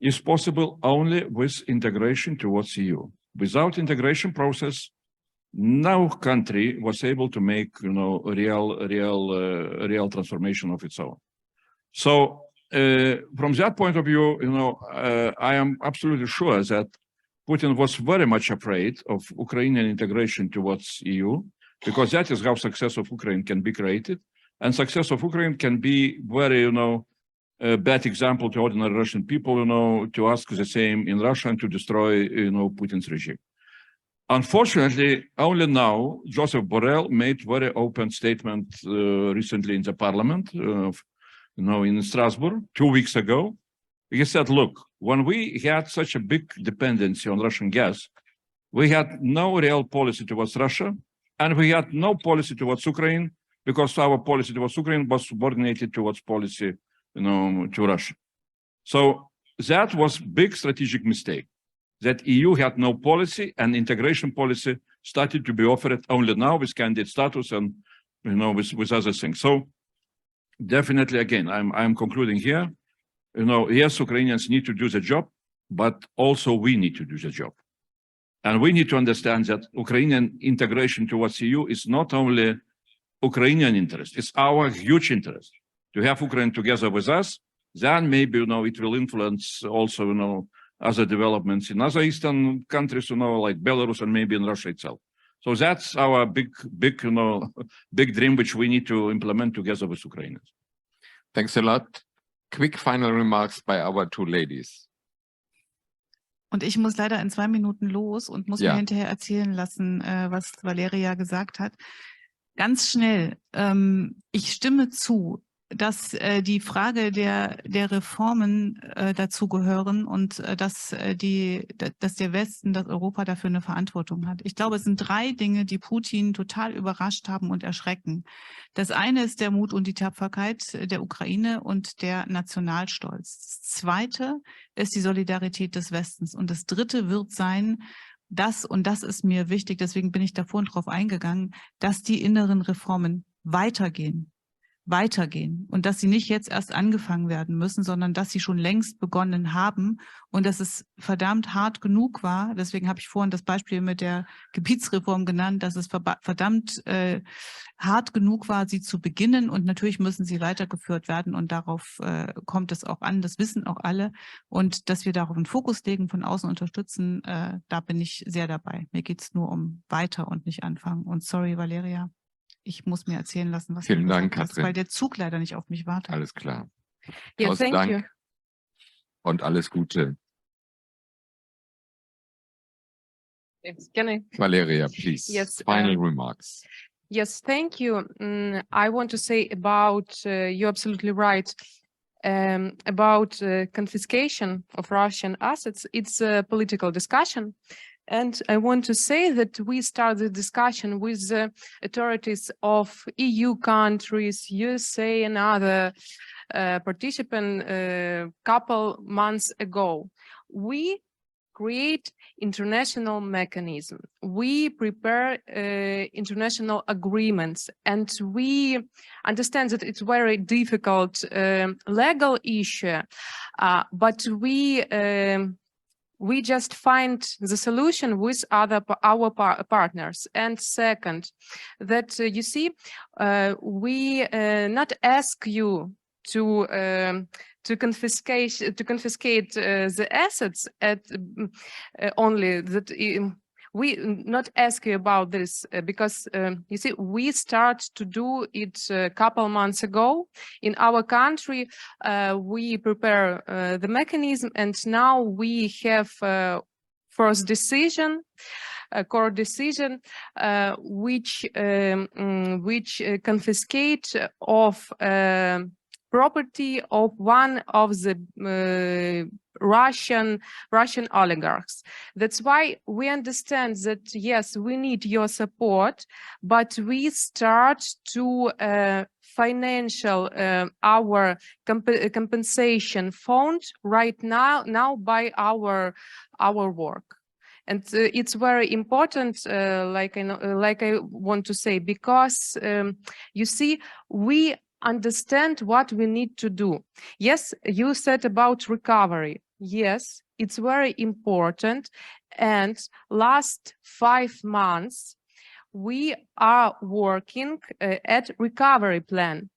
is possible only with integration towards EU. Without integration process, no country was able to make real transformation of its own. So from that point of view, I am absolutely sure that Putin was very much afraid of Ukrainian integration towards EU, because that is how success of Ukraine can be created. And success of Ukraine can be very, a bad example to ordinary Russian people, to ask the same in Russia and to destroy, Putin's regime. Unfortunately, only now, Joseph Borrell made very open statement recently in the parliament, in Strasbourg, 2 weeks ago. He said, look, when we had such a big dependency on Russian gas, we had no real policy towards Russia, and we had no policy towards Ukraine, because our policy towards Ukraine was subordinated towards policy, to Russia. So that was big strategic mistake, that EU had no policy and integration policy started to be offered only now with candidate status and, you know, with other things. So definitely, again, I'm concluding here, you know, yes, Ukrainians need to do the job, but also we need to do the job. And we need to understand that Ukrainian integration towards EU is not only Ukrainian interest, it's our huge interest. To have Ukraine together with us, then maybe, you know, it will influence also, you know, other developments in other Eastern countries, you know, like Belarus and maybe in Russia itself. So that's our big, you know, big dream, which we need to implement together with Ukrainians. Thanks a lot. Quick final remarks by our two ladies. Und ich muss leider in 2 Minuten los und muss mir hinterher erzählen lassen, was Valeriia gesagt hat. Ganz schnell, ich stimme zu, dass die Frage der Reformen dazu gehören und dass der Westen, dass Europa dafür eine Verantwortung hat. Ich glaube, es sind 3 Dinge, die Putin total überrascht haben und erschrecken. Das eine ist der Mut und die Tapferkeit der Ukraine und der Nationalstolz. Das zweite ist die Solidarität des Westens. Und das dritte wird sein, und das ist mir wichtig, deswegen bin ich da vorhin drauf eingegangen, dass die inneren Reformen weitergehen und dass sie nicht jetzt erst angefangen werden müssen, sondern dass sie schon längst begonnen haben und dass es verdammt hart genug war. Deswegen habe ich vorhin das Beispiel mit der Gebietsreform genannt, dass es verdammt hart genug war, sie zu beginnen und natürlich müssen sie weitergeführt werden und darauf kommt es auch an, das wissen auch alle und dass wir darauf einen Fokus legen, von außen unterstützen, da bin ich sehr dabei. Mir geht es nur um weiter und nicht anfangen und sorry, Valeriia. Ich muss mir erzählen lassen, was Vielen Dank, Katrin. weil der Zug leider nicht auf mich wartet. Alles klar. Yeah, thank Dank you. und alles Gute. Yes, can I? Valeriia, please. Yes, Final remarks. Yes, thank you. I want to say about, you're absolutely right, about confiscation of Russian assets. It's a political discussion. And I want to say that we started the discussion with the authorities of EU countries, USA and other participants couple months ago. We create international mechanism. We prepare international agreements, and we understand that it's very difficult legal issue, but we just find the solution with our partners. And second, that you see, we not ask you to confiscate the assets at only that. We not ask you about this because you see, we start to do it a couple months ago in our country. We prepare the mechanism, and now we have first decision, a court decision, which confiscate of property of one of the Russian oligarchs. That's why we understand that, yes, we need your support, but we start to financial our compensation fund right now by our work. And it's very important, like I want to say, because you see, we understand what we need to do. Yes, you said about recovery. Yes, it's very important. And last 5 months, we are working at recovery plan.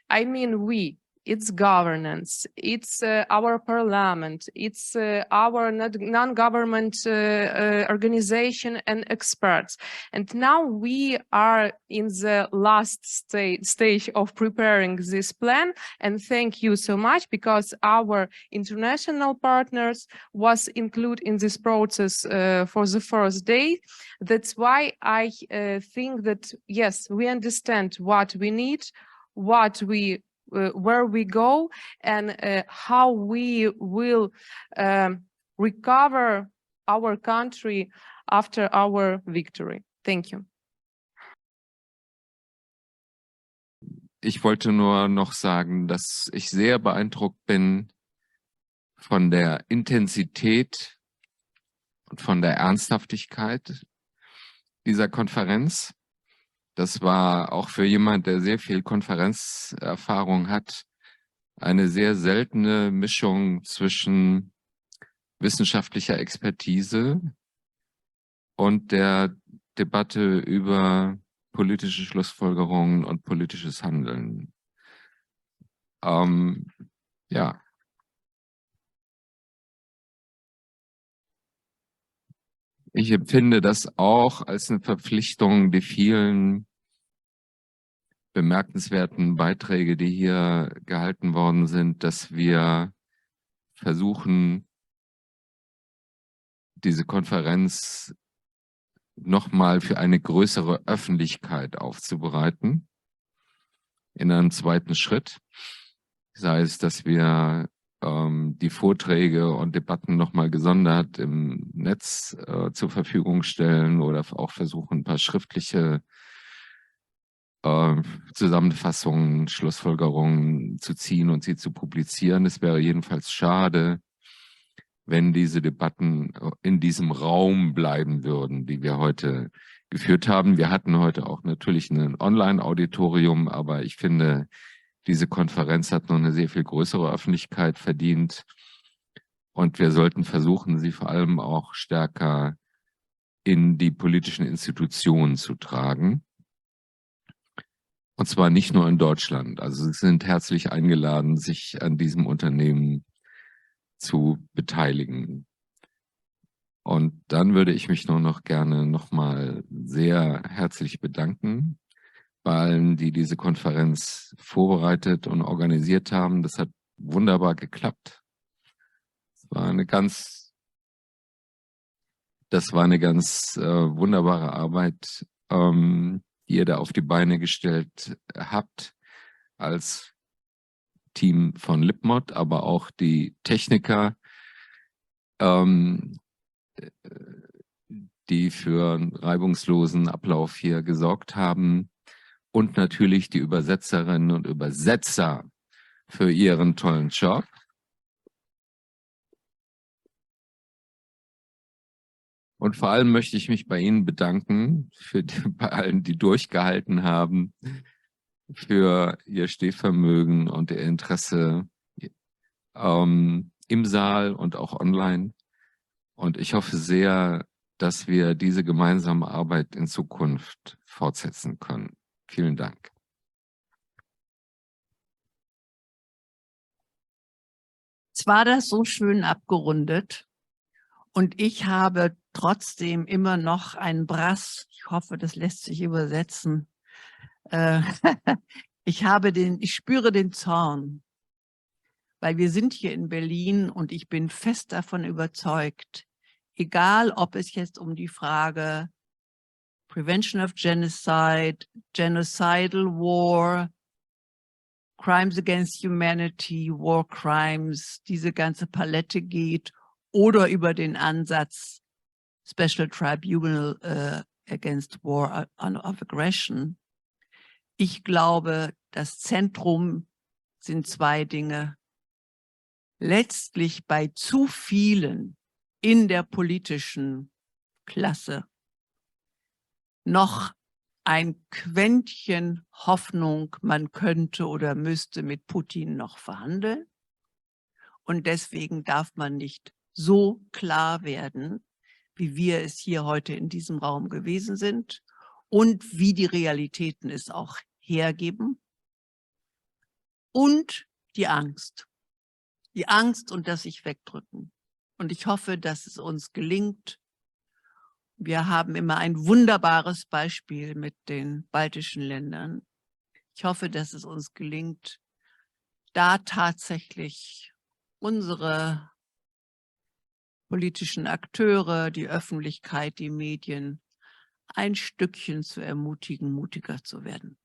I mean, it's governance, it's our parliament, it's our non-government organization and experts. And now we are in the last stage of preparing this plan. And thank you so much, because our international partners was included in this process for the first day. That's why I think that, yes, we understand what we need, where we go, and how we will recover our country after our victory. Thank you. Ich wollte nur noch sagen, dass ich sehr beeindruckt bin von der Intensität und von der Ernsthaftigkeit dieser Konferenz. Das war auch für jemand, der sehr viel Konferenzerfahrung hat, eine sehr seltene Mischung zwischen wissenschaftlicher Expertise und der Debatte über politische Schlussfolgerungen und politisches Handeln. Ja. Ich empfinde das auch als eine Verpflichtung, die vielen bemerkenswerten Beiträge, die hier gehalten worden sind, dass wir versuchen, diese Konferenz nochmal für eine größere Öffentlichkeit aufzubereiten, in einem zweiten Schritt. Sei es, dass wir die Vorträge und Debatten nochmal gesondert im Netz zur Verfügung stellen oder auch versuchen, ein paar schriftliche Zusammenfassungen, Schlussfolgerungen zu ziehen und sie zu publizieren. Es wäre jedenfalls schade, wenn diese Debatten in diesem Raum bleiben würden, die wir heute geführt haben. Wir hatten heute auch natürlich ein Online-Auditorium, aber ich finde, diese Konferenz hat noch eine sehr viel größere Öffentlichkeit verdient. Und wir sollten versuchen, sie vor allem auch stärker in die politischen Institutionen zu tragen. Und zwar nicht nur in Deutschland. Also Sie sind herzlich eingeladen, sich an diesem Unternehmen zu beteiligen. Und dann würde ich mich nur noch gerne nochmal sehr herzlich bedanken bei allen, die diese Konferenz vorbereitet und organisiert haben. Das hat wunderbar geklappt. Das war eine ganz wunderbare Arbeit, die ihr da auf die Beine gestellt habt als Team von Lipmod, aber auch die Techniker, die für einen reibungslosen Ablauf hier gesorgt haben. Und natürlich die Übersetzerinnen und Übersetzer für ihren tollen Job. Und vor allem möchte ich mich bei Ihnen bedanken, bei allen, die durchgehalten haben, für Ihr Stehvermögen und Ihr Interesse im Saal und auch online. Und ich hoffe sehr, dass wir diese gemeinsame Arbeit in Zukunft fortsetzen können. Vielen Dank. Es war das so schön abgerundet und ich habe trotzdem immer noch einen Brass. Ich hoffe, das lässt sich übersetzen. Ich spüre den Zorn, weil wir sind hier in Berlin und ich bin fest davon überzeugt, egal ob es jetzt um die Frage Prevention of Genocide, Genocidal War, Crimes against Humanity, War Crimes, diese ganze Palette geht oder über den Ansatz Special Tribunal against War of Aggression. Ich glaube, das Zentrum sind zwei Dinge. Letztlich bei zu vielen in der politischen Klasse noch ein Quäntchen Hoffnung, man könnte oder müsste mit Putin noch verhandeln. Und deswegen darf man nicht so klar werden, wie wir es hier heute in diesem Raum gewesen sind und wie die Realitäten es auch hergeben. Und die Angst. Die Angst und das sich wegdrücken. Und ich hoffe, dass es uns gelingt. Wir haben immer ein wunderbares Beispiel mit den baltischen Ländern. Ich hoffe, dass es uns gelingt, da tatsächlich unsere politischen Akteure, die Öffentlichkeit, die Medien ein Stückchen zu ermutigen, mutiger zu werden.